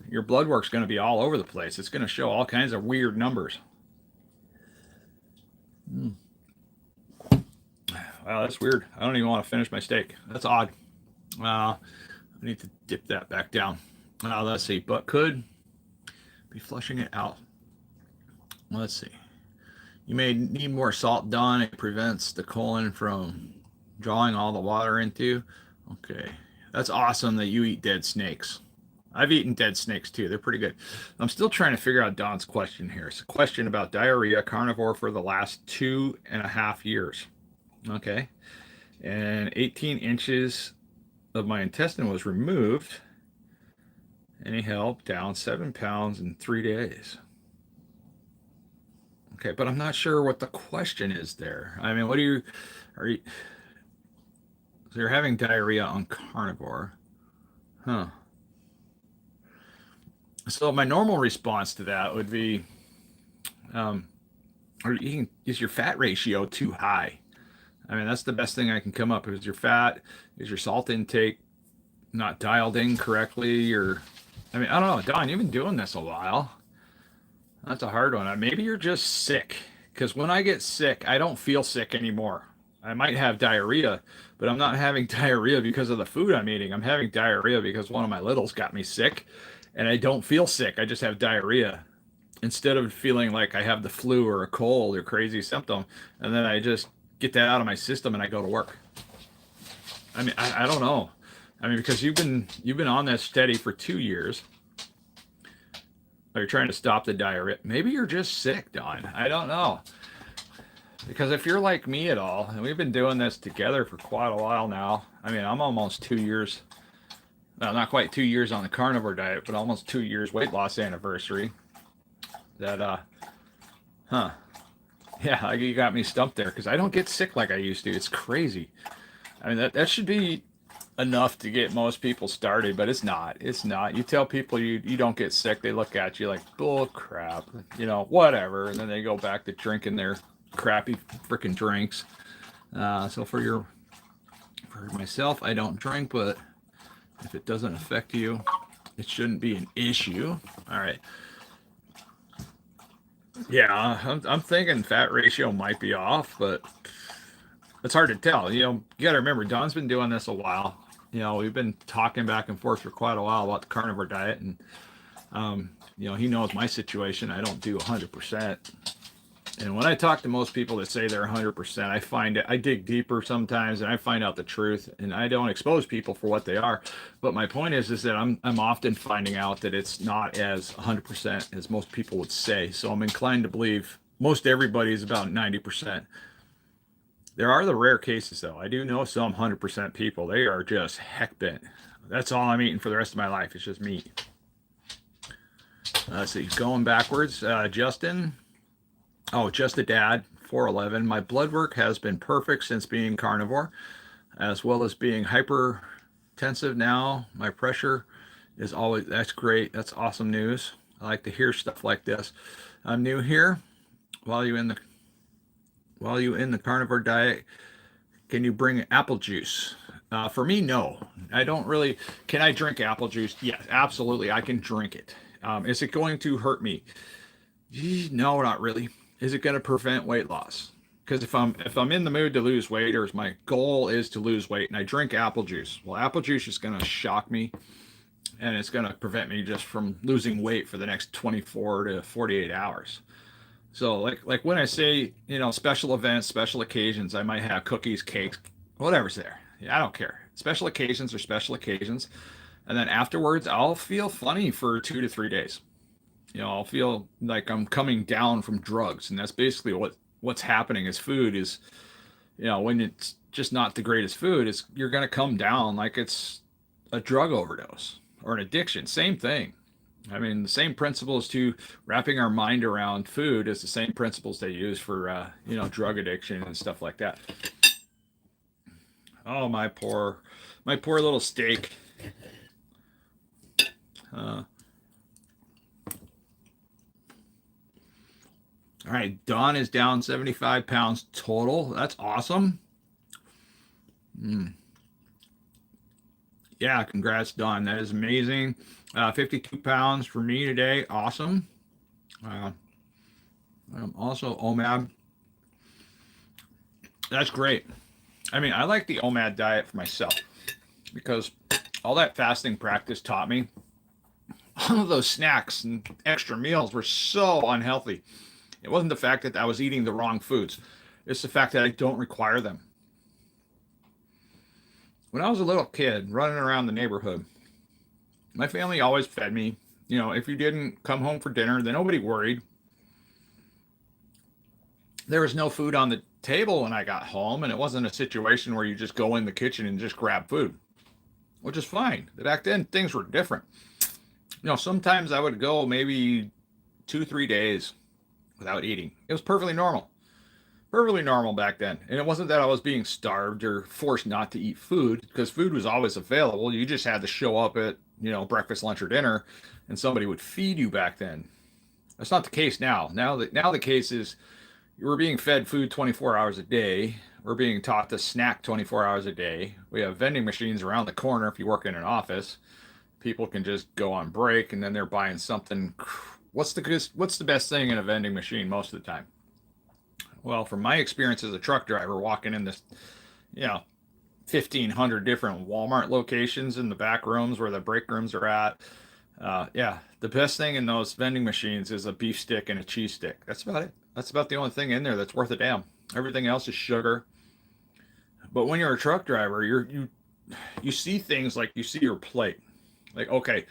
Your blood work's going to be all over the place. It's going to show all kinds of weird numbers. Mm. Wow, that's weird. I don't even want to finish my steak. That's odd. I need to dip that back down. Let's see, but could be flushing it out. Let's see. You may need more salt done. It prevents the colon from drawing all the water into. Okay. That's awesome that you eat dead snakes. I've eaten dead snakes too. They're pretty good. I'm still trying to figure out Don's question here. It's a question about diarrhea, carnivore for the last 2.5 years. Okay. And 18 inches of my intestine was removed. Any help? Down 7 pounds in 3 days. Okay, but I'm not sure what the question is there. I mean, are you, so you're having diarrhea on carnivore. Huh. So my normal response to that would be, um, is your fat ratio too high? I mean, that's the best thing I can come up with. Is your fat, is your salt intake not dialed in correctly? Or, I mean, I don't know. Don, you've been doing this a while. That's a hard one. Maybe you're just sick. Because when I get sick, I don't feel sick anymore. I might have diarrhea, but I'm not having diarrhea because of the food I'm eating. I'm having diarrhea because one of my littles got me sick, and I don't feel sick. I just have diarrhea instead of feeling like I have the flu or a cold or crazy symptom. And then I just get that out of my system and I go to work. I mean, I don't know. I mean, because you've been on that steady for 2 years. Or you're trying to stop the diarrhea. Maybe you're just sick, Don. I don't know. Because if you're like me at all, and we've been doing this together for quite a while now. I mean, I'm almost 2 years. Well, not quite 2 years on the carnivore diet, but almost 2 years weight loss anniversary. That huh. Yeah, you got me stumped there because I don't get sick like I used to. It's crazy. I mean, that should be enough to get most people started, but it's not. It's not. You tell people you don't get sick, they look at you like, bull crap, whatever. And then they go back to drinking their crappy freaking drinks. So for myself, I don't drink, but if it doesn't affect you, it shouldn't be an issue. All right. Yeah, I'm thinking fat ratio might be off, but it's hard to tell. You got to remember, Don's been doing this a while. We've been talking back and forth for quite a while about the carnivore diet, and he knows my situation. I don't do 100%. And when I talk to most people that say they're 100%, I dig deeper sometimes, and I find out the truth. And I don't expose people for what they are. But my point is that I'm often finding out that it's not as 100% as most people would say. So I'm inclined to believe most everybody is about 90%. There are the rare cases, though. I do know some 100% people. They are just heck bent. That's all I'm eating for the rest of my life. It's just meat. Let's see. Going backwards. Justin. Oh, just a dad. 4'11". My blood work has been perfect since being carnivore, as well as being hypertensive now. My pressure is always. That's great. That's awesome news. I like to hear stuff like this. I'm new here. While you in the carnivore diet, can you bring apple juice? For me, no. I don't really. Can I drink apple juice? Yes, absolutely. I can drink it. Is it going to hurt me? No, not really. Is it going to prevent weight loss? Because if I'm in the mood to lose weight, or if my goal is to lose weight, and I drink apple juice, well, apple juice is going to shock me, and it's going to prevent me just from losing weight for the next 24 to 48 hours. So like when I say, special events, special occasions, I might have cookies, cakes, whatever's there. Yeah, I don't care. Special occasions are special occasions. And then afterwards, I'll feel funny for 2 to 3 days. I'll feel like I'm coming down from drugs. And that's basically what's happening is food is, when it's just not the greatest food, you're going to come down like it's a drug overdose or an addiction. Same thing. I mean, the same principles to wrapping our mind around food is the same principles they use for, drug addiction and stuff like that. Oh, my poor little steak. All right, Dawn is down 75 pounds total. That's awesome. Yeah, congrats, Dawn. That is amazing. 52 pounds for me today. Awesome. I'm also OMAB. That's great. I mean, I like the OMAD diet for myself because all that fasting practice taught me all of those snacks and extra meals were so unhealthy. It wasn't the fact that I was eating the wrong foods, it's the fact that I don't require them. When I was a little kid running around the neighborhood, my family always fed me. You know, if you didn't come home for dinner, then nobody worried. There was no food on the table when I got home, and it wasn't a situation where you just go in the kitchen and just grab food, which is fine. Back then, things were different. You know, sometimes I would go maybe 2, 3 days without eating. It was perfectly normal back then. And it wasn't that I was being starved or forced not to eat food because food was always available. You just had to show up at, breakfast, lunch, or dinner, and somebody would feed you back then. That's not the case now. Now the case is we're being fed food 24 hours a day. We're being taught to snack 24 hours a day. We have vending machines around the corner if you work in an office. People can just go on break and then they're buying something. What's the best thing in a vending machine most of the time? Well, from my experience as a truck driver, walking in this, you know, 1,500 different Walmart locations in the back rooms where the break rooms are at. Yeah, the best thing in those vending machines is a beef stick and a cheese stick. That's about it. That's about the only thing in there that's worth a damn. Everything else is sugar. But when you're a truck driver, you see things like you see your plate. Like, okay,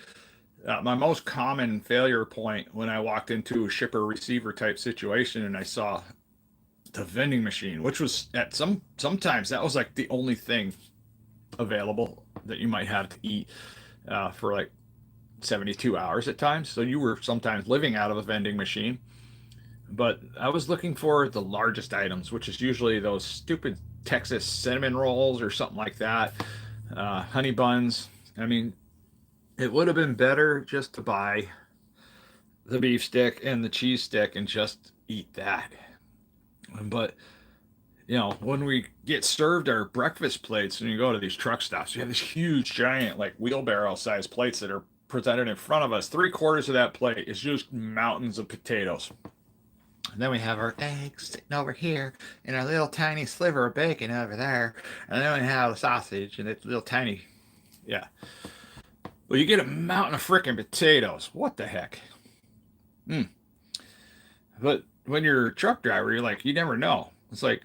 my most common failure point when I walked into a shipper receiver type situation and I saw the vending machine, which was sometimes that was like the only thing available that you might have to eat for like 72 hours at times. So you were sometimes living out of a vending machine. But I was looking for the largest items, which is usually those stupid Texas cinnamon rolls or something like that, honey buns. I mean, it would have been better just to buy the beef stick and the cheese stick and just eat that. But when we get served our breakfast plates and you go to these truck stops, we have this huge, giant, like wheelbarrow sized plates that are presented in front of us. 3/4 of that plate is just mountains of potatoes. And then we have our eggs sitting over here and our little tiny sliver of bacon over there. And then we have the sausage and it's little tiny. Yeah. Well, you get a mountain of freaking potatoes. What the heck? Hmm. But when you're a truck driver, you're like, you never know. It's like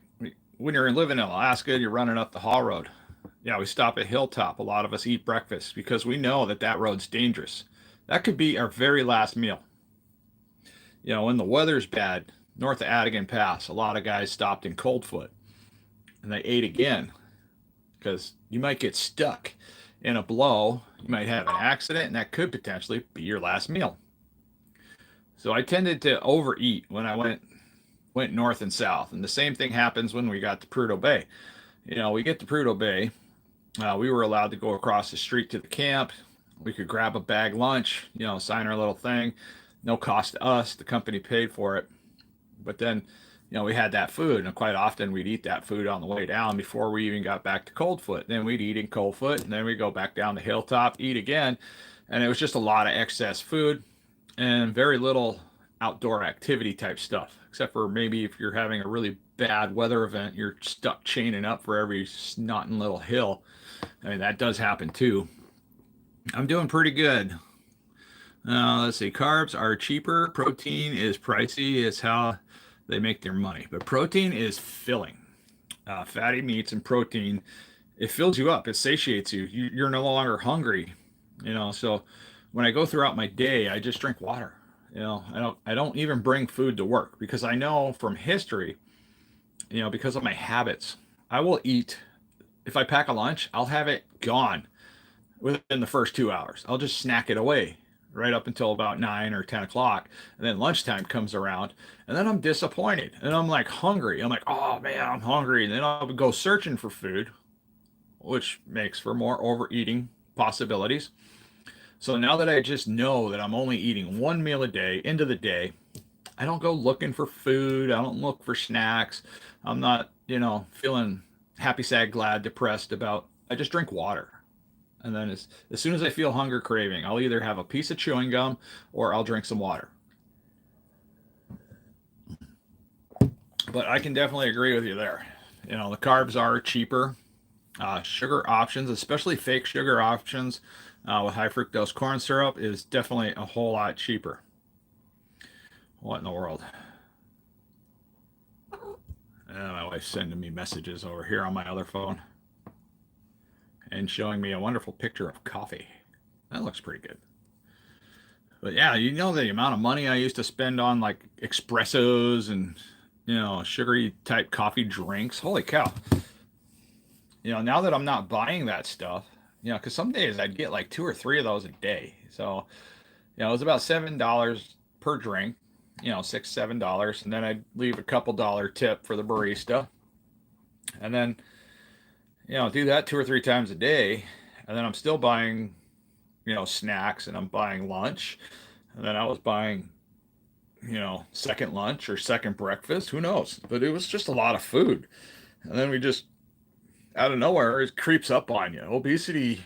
when you're living in Alaska, you're running up the haul road. Yeah, we stop at Hilltop. A lot of us eat breakfast because we know that road's dangerous. That could be our very last meal. When the weather's bad, north of Adigan Pass, a lot of guys stopped in Coldfoot and they ate again because you might get stuck in a blow. You might have an accident, and that could potentially be your last meal. So I tended to overeat when I went north and south, and the same thing happens when we got to Prudhoe Bay. We get to Prudhoe Bay. We were allowed to go across the street to the camp. We could grab a bag lunch, sign our little thing. No cost to us. The company paid for it. But then, we had that food, and quite often we'd eat that food on the way down before we even got back to Coldfoot. Then we'd eat in Coldfoot, and then we'd go back down the hilltop, eat again. And it was just a lot of excess food and very little outdoor activity type stuff, except for maybe if you're having a really bad weather event, you're stuck chaining up for every snotting little hill. I mean, that does happen too. I'm doing pretty good. Let's see. Carbs are cheaper. Protein is pricey. It's how they make their money. But protein is filling. Fatty meats and protein, it fills you up. It satiates you. You're no longer hungry. So when I go throughout my day, I just drink water. I don't even bring food to work because I know from history, because of my habits, I will eat. If I pack a lunch, I'll have it gone within the first 2 hours. I'll just snack it away right up until about 9 or 10 o'clock. And then lunchtime comes around and then I'm disappointed and I'm like hungry. I'm like, oh man, I'm hungry. And then I'll go searching for food, which makes for more overeating possibilities. So now that I just know that I'm only eating one meal a day into the day, I don't go looking for food. I don't look for snacks. I'm not, feeling happy, sad, glad, depressed about, I just drink water. And then as soon as I feel hunger craving, I'll either have a piece of chewing gum or I'll drink some water. But I can definitely agree with you there. You know, the carbs are cheaper. Sugar options, especially fake sugar options with high fructose corn syrup, is definitely a whole lot cheaper. What in the world? My wife's sending me messages over here on my other phone and showing me a wonderful picture of coffee. That looks pretty good. But yeah, you know the amount of money I used to spend on like espressos and sugary type coffee drinks. Holy cow. Now that I'm not buying that stuff, because some days I'd get like two or three of those a day. So, it was about $7 per drink, $6, $7. And then I'd leave a couple dollar tip for the barista. And then, do that two or three times a day. And then I'm still buying, snacks and I'm buying lunch. And then I was buying, second lunch or second breakfast. Who knows? But it was just a lot of food. And then we just, out of nowhere, it creeps up on you. Obesity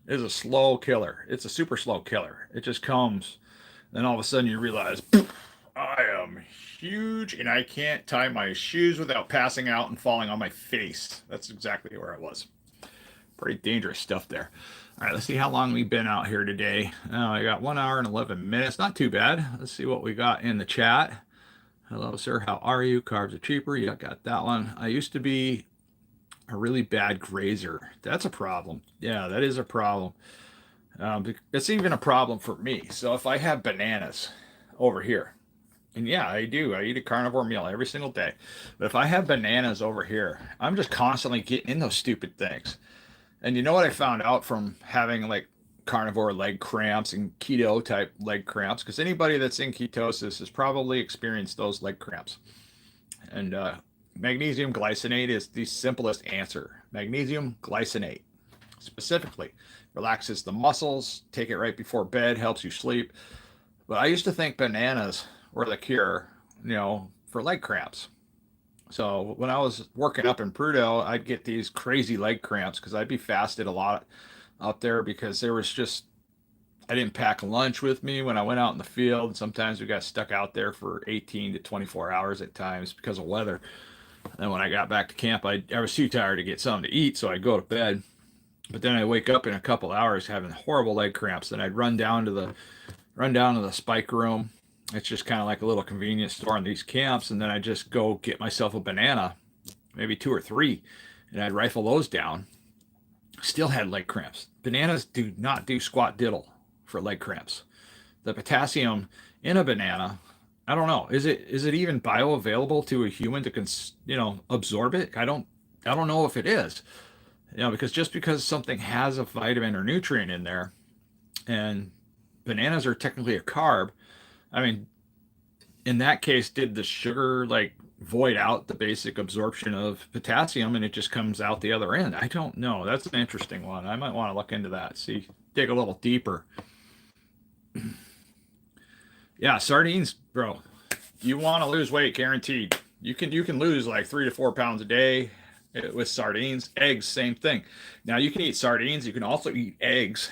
is a slow killer. It's a super slow killer. It just comes. Then all of a sudden you realize, I am huge and I can't tie my shoes without passing out and falling on my face. That's exactly where I was. Pretty dangerous stuff there. All right, let's see how long we've been out here today. I got 1 hour and 11 minutes. Not too bad. Let's see what we got in the chat. Hello, sir. How are you? Carbs are cheaper. Yeah, got that one. I used to be a really bad grazer. That's a problem. Yeah, that is a problem. It's even a problem for me. So if I have bananas over here, and yeah, I do. I eat a carnivore meal every single day. But if I have bananas over here, I'm just constantly getting in those stupid things. And you know what I found out from having like carnivore leg cramps and keto type leg cramps? Because anybody that's in ketosis has probably experienced those leg cramps. And magnesium glycinate is the simplest answer. Magnesium glycinate specifically relaxes the muscles, take it right before bed, helps you sleep. But I used to think bananas were the cure, for leg cramps. So when I was working up in Prudhoe, I'd get these crazy leg cramps because I'd be fasted a lot out there because there was just, I didn't pack lunch with me when I went out in the field. Sometimes we got stuck out there for 18 to 24 hours at times because of weather. And when I got back to camp, I was too tired to get something to eat, so I'd go to bed. But then I'd wake up in a couple hours having horrible leg cramps. Then I'd run down to the spike room. It's just kind of like a little convenience store in these camps, and then I just go get myself a banana, maybe two or three, and I'd rifle those down. Still had leg cramps. Bananas do not do squat diddle for leg cramps. The potassium in a banana, I don't know, is it even bioavailable to a human to absorb it? I don't know if it is. Because just because something has a vitamin or nutrient in there, and bananas are technically a carb, I mean, in that case, did the sugar like void out the basic absorption of potassium and it just comes out the other end? I don't know. That's an interesting one. I might want to look into that. See, dig a little deeper. Yeah, sardines, bro. You want to lose weight, guaranteed. You can lose like 3 to 4 pounds a day with sardines. Eggs, same thing. Now you can eat sardines. You can also eat eggs.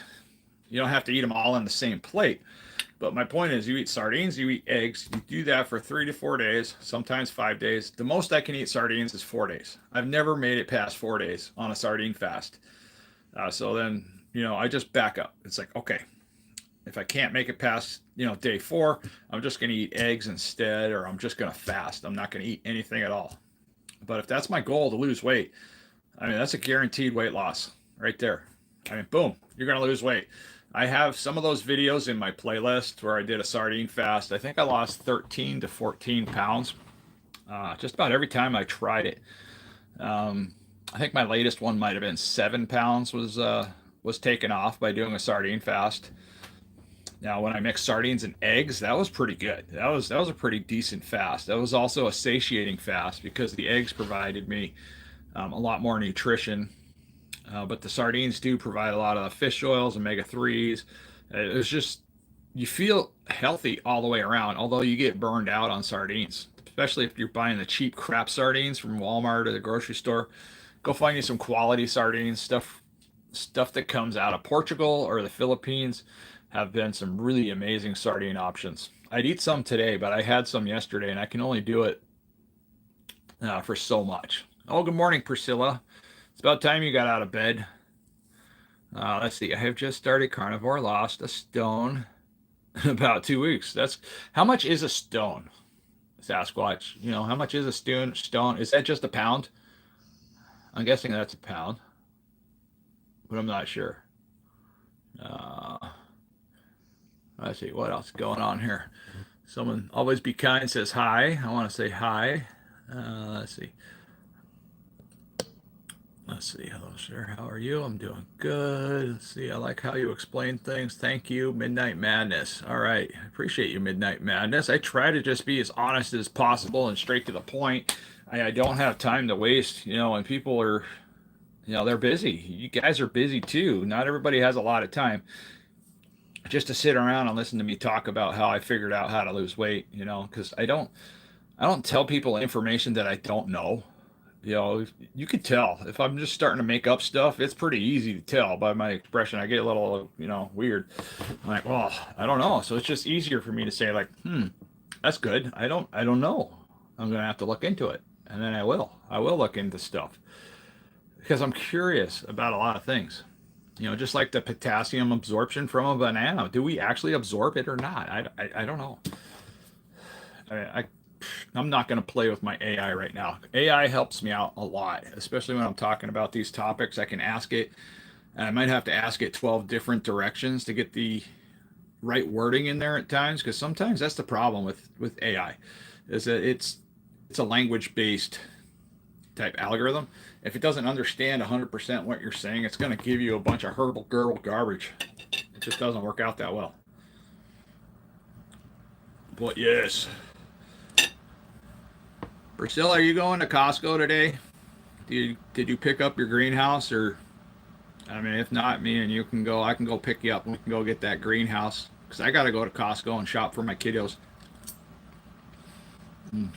You don't have to eat them all on the same plate. But my point is, you eat sardines, you eat eggs, you do that for 3 to 4 days, sometimes 5 days. The most I can eat sardines is 4 days. I've never made it past 4 days on a sardine fast. So then, I just back up. It's like, okay, if I can't make it past, day 4, I'm just going to eat eggs instead, or I'm just going to fast. I'm not going to eat anything at all. But if that's my goal to lose weight, I mean, that's a guaranteed weight loss right there. I mean, boom, you're going to lose weight. I have some of those videos in my playlist where I did a sardine fast. I think I lost 13 to 14 pounds just about every time I tried it. I think my latest one might have been 7 pounds was taken off by doing a sardine fast. Now, when I mixed sardines and eggs, that was pretty good. That was a pretty decent fast. That was also a satiating fast because the eggs provided me a lot more nutrition. But the sardines do provide a lot of fish oils, omega-3s. It's just, you feel healthy all the way around, although you get burned out on sardines, especially if you're buying the cheap crap sardines from Walmart or the grocery store. Go find you some quality sardines. Stuff that comes out of Portugal or the Philippines have been some really amazing sardine options. I'd eat some today, but I had some yesterday, and I can only do it for so much. Oh, good morning, Priscilla. It's about time you got out of bed. Let's see. I have just started carnivore, lost a stone in about 2 weeks. That's how much is a stone, Sasquatch? How much is a stone? Stone? Is that just a pound? I'm guessing that's a pound, but I'm not sure. Uh, let's see what else is going on here. Someone always be kind says hi. I want to say hi. Let's see. Let's see. Hello, sir. How are you? I'm doing good. Let's see. I like how you explain things. Thank you. Midnight Madness. All right. I appreciate you, Midnight Madness. I try to just be as honest as possible and straight to the point. I don't have time to waste, and people are, they're busy. You guys are busy too. Not everybody has a lot of time just to sit around and listen to me talk about how I figured out how to lose weight, because I don't tell people information that I don't know. You could tell if I'm just starting to make up stuff. It's pretty easy to tell by my expression. I get a little, weird. I'm like, well, I don't know. So it's just easier for me to say like, that's good. I don't know. I'm gonna have to look into it, and then I will. I will look into stuff because I'm curious about a lot of things. Just like the potassium absorption from a banana. Do we actually absorb it or not? I don't know. I I'm not going to play with my AI right now. AI helps me out a lot, especially when I'm talking about these topics. I can ask it, and I might have to ask it 12 different directions to get the right wording in there at times, because sometimes that's the problem with AI, is that it's a language based type algorithm. If it doesn't understand 100% what you're saying, it's going to give you a bunch of herbal gurgle garbage. It just doesn't work out that well. But yes. Priscilla, are you going to Costco today? Did you pick up your greenhouse, or I mean, if not, me and you can go. I can go pick you up. We can go get that greenhouse because I got to go to Costco and shop for my kiddos. Mm.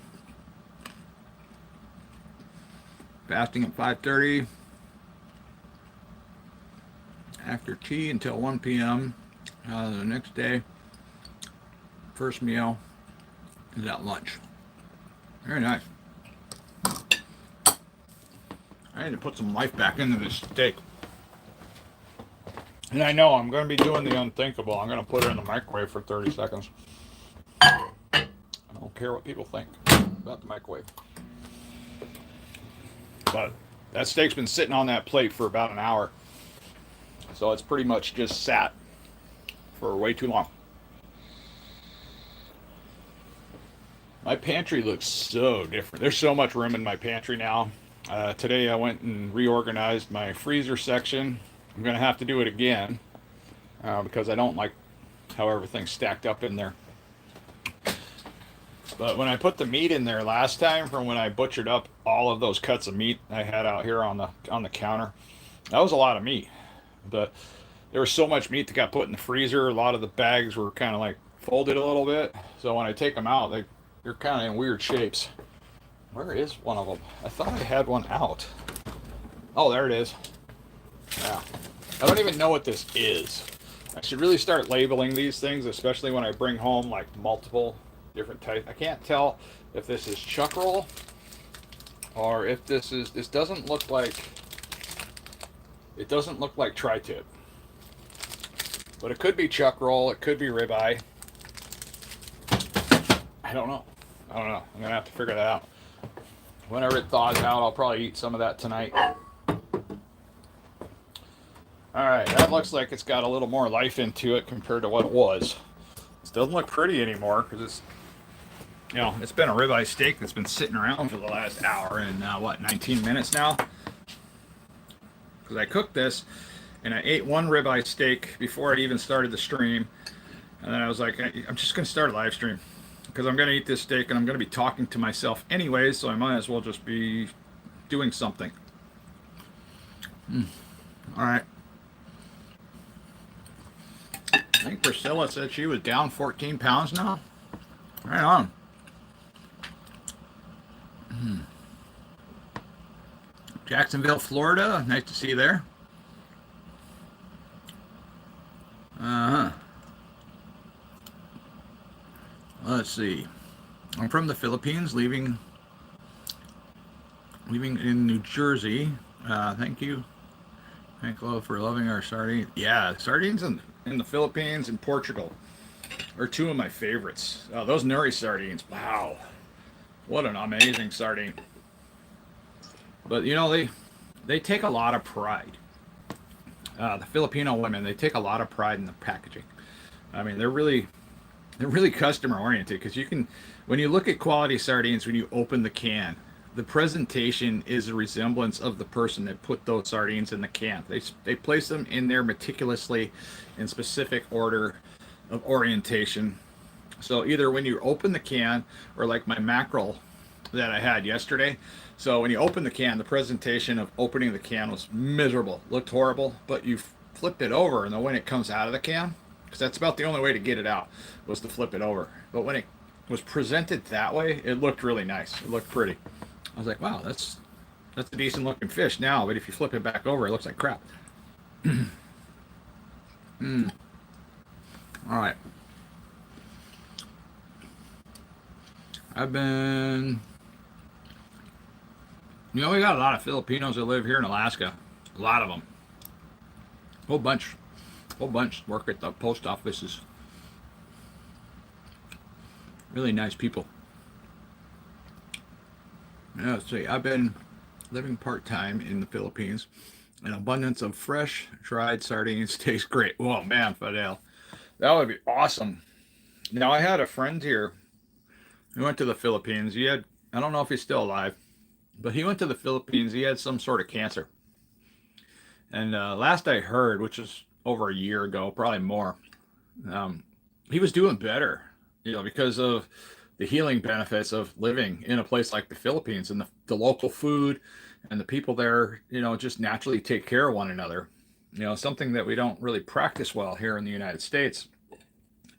Fasting at 5:30. After tea until 1 p.m. The next day, first meal is at lunch. Very nice. I need to put some life back into this steak. And I know I'm going to be doing the unthinkable. I'm going to put it in the microwave for 30 seconds. I don't care what people think about the microwave. But that steak's been sitting on that plate for about an hour. So it's pretty much just sat for way too long. My pantry looks so different. There's so much room in my pantry now. Today I went and reorganized my freezer section. I'm going to have to do it again because I don't like how everything's stacked up in there. But when I put the meat in there last time, from when I butchered up all of those cuts of meat I had out here on the counter, that was a lot of meat. But there was so much meat that got put in the freezer. A lot of the bags were kind of like folded a little bit. So when I take them out, they're kind of in weird shapes. Where is one of them? I thought I had one out. Oh, there it is. Yeah. I don't even know what this is. I should really start labeling these things, especially when I bring home like multiple different types. I can't tell if this is chuck roll or if this doesn't look like tri-tip. But it could be chuck roll, it could be ribeye. I don't know. I'm gonna have to figure that out. Whenever it thaws out, I'll probably eat some of that tonight. Alright, that looks like it's got a little more life into it compared to what it was. This doesn't look pretty anymore because it's been a ribeye steak that's been sitting around for the last hour and 19 minutes now. Because I cooked this and I ate one ribeye steak before I even started the stream. And then I was like, I'm just going to start a live stream because I'm going to eat this steak and I'm going to be talking to myself anyways, so I might as well just be doing something. All right. I think Priscilla said she was down 14 pounds now. Right on. Jacksonville, Florida. Nice to see you there. Let's see. I'm from the Philippines, leaving Living in New Jersey. Thank you. Thank you for loving our sardines. Yeah, sardines in the Philippines and Portugal are two of my favorites. Those nori sardines. Wow. What an amazing sardine. But you know, they take a lot of pride. The Filipino women, they take a lot of pride in the packaging. I mean, they're really customer oriented because you can, when you look at quality sardines, when you open the can, the presentation is a resemblance of the person that put those sardines in the can. They place them in there meticulously in specific order of orientation. So either when you open the can or like my mackerel that I had yesterday. So when you open the can, the presentation of opening the can was miserable, looked horrible, but you flipped it over and then when it comes out of the can, because that's about the only way to get it out was to flip it over. But when it was presented that way, it looked really nice. It looked pretty. I was like, wow, that's a decent looking fish now, but if you flip it back over, it looks like crap. All right. I've been, we got a lot of Filipinos that live here in Alaska. A lot of them. Whole bunch. Whole bunch work at the post offices. Really nice people. Yeah, let's see. I've been living part-time in the Philippines. An abundance of fresh, dried sardines tastes great. Oh, man, Fidel. That would be awesome. Now, I had a friend here who went to the Philippines. I don't know if he's still alive, but he went to the Philippines. He had some sort of cancer. And last I heard, which was over a year ago, probably more, um, he was doing better, because of the healing benefits of living in a place like the Philippines and the local food and the people there, just naturally take care of one another. Something that we don't really practice well here in the United States.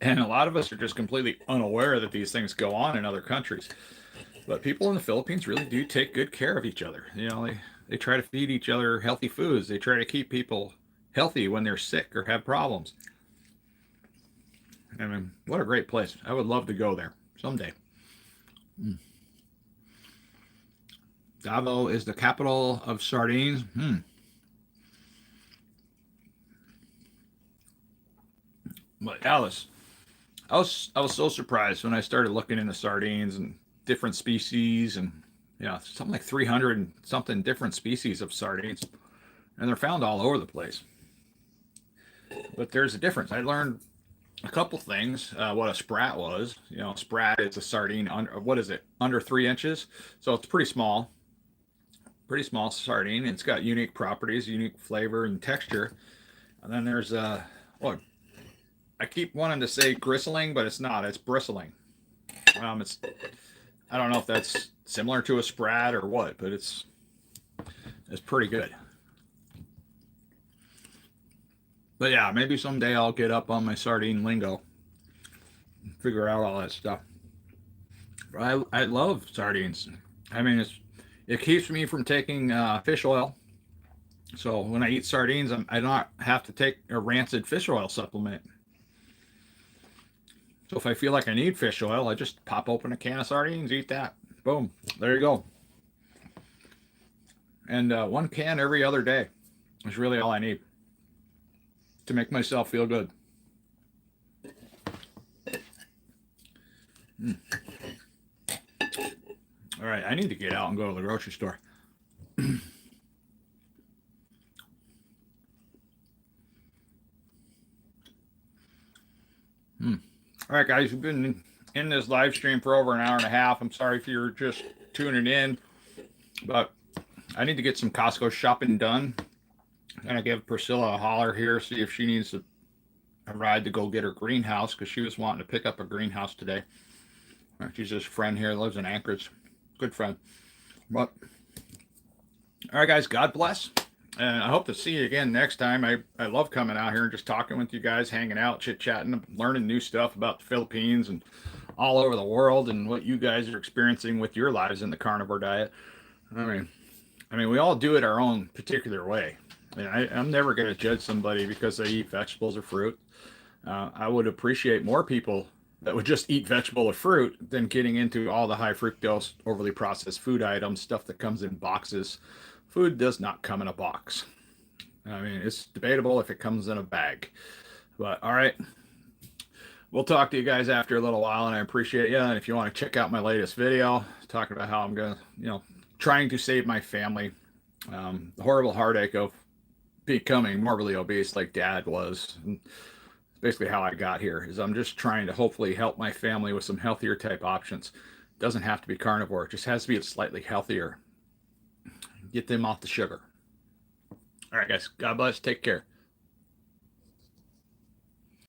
And a lot of us are just completely unaware that these things go on in other countries. But people in the Philippines really do take good care of each other. They try to feed each other healthy foods. They try to keep people healthy when they're sick or have problems. I mean, what a great place. I would love to go there someday. Davao is the capital of sardines. But Alice, I was so surprised when I started looking into sardines and different species and something like 300 and something different species of sardines, and they're found all over the place. But there's a difference. I learned a couple things. What a sprat was. Sprat is a sardine under, what is it, under 3 inches, so it's pretty small sardine. It's got unique properties, unique flavor and texture. And then there's oh, I keep wanting to say gristling, but it's not. It's bristling. It's I don't know if that's similar to a sprat or what, but it's pretty good. But yeah, maybe someday I'll get up on my sardine lingo and figure out all that stuff. But I love sardines. I mean, it keeps me from taking fish oil. So when I eat sardines, I don't have to take a rancid fish oil supplement. So if I feel like I need fish oil, I just pop open a can of sardines, eat that. Boom. There you go. And one can every other day is really all I need to make myself feel good. All right, I need to get out and go to the grocery store. All right, guys, we've been in this live stream for over an hour and a half. I'm sorry if you're just tuning in, but I need to get some Costco shopping done. I'm gonna give Priscilla a holler here, see if she needs a ride to go get her greenhouse because she was wanting to pick up a greenhouse today. She's just a friend here, lives in Anchorage, good friend. But all right, guys, God bless. And I hope to see you again next time. I love coming out here and just talking with you guys, hanging out, chit-chatting, learning new stuff about the Philippines and all over the world and what you guys are experiencing with your lives in the carnivore diet. I mean, we all do it our own particular way. And I'm never going to judge somebody because they eat vegetables or fruit. I would appreciate more people that would just eat vegetable or fruit than getting into all the high fructose, overly processed food items, stuff that comes in boxes. Food does not come in a box. I mean, it's debatable if it comes in a bag. But all right, we'll talk to you guys after a little while, and I appreciate you. And if you want to check out my latest video talking about how I'm going to, trying to save my family, the horrible heartache of becoming morbidly obese like dad was. And basically how I got here is I'm just trying to hopefully help my family with some healthier type options. It doesn't have to be carnivore. It just has to be slightly healthier. Get them off the sugar. All right, guys. God bless. Take care.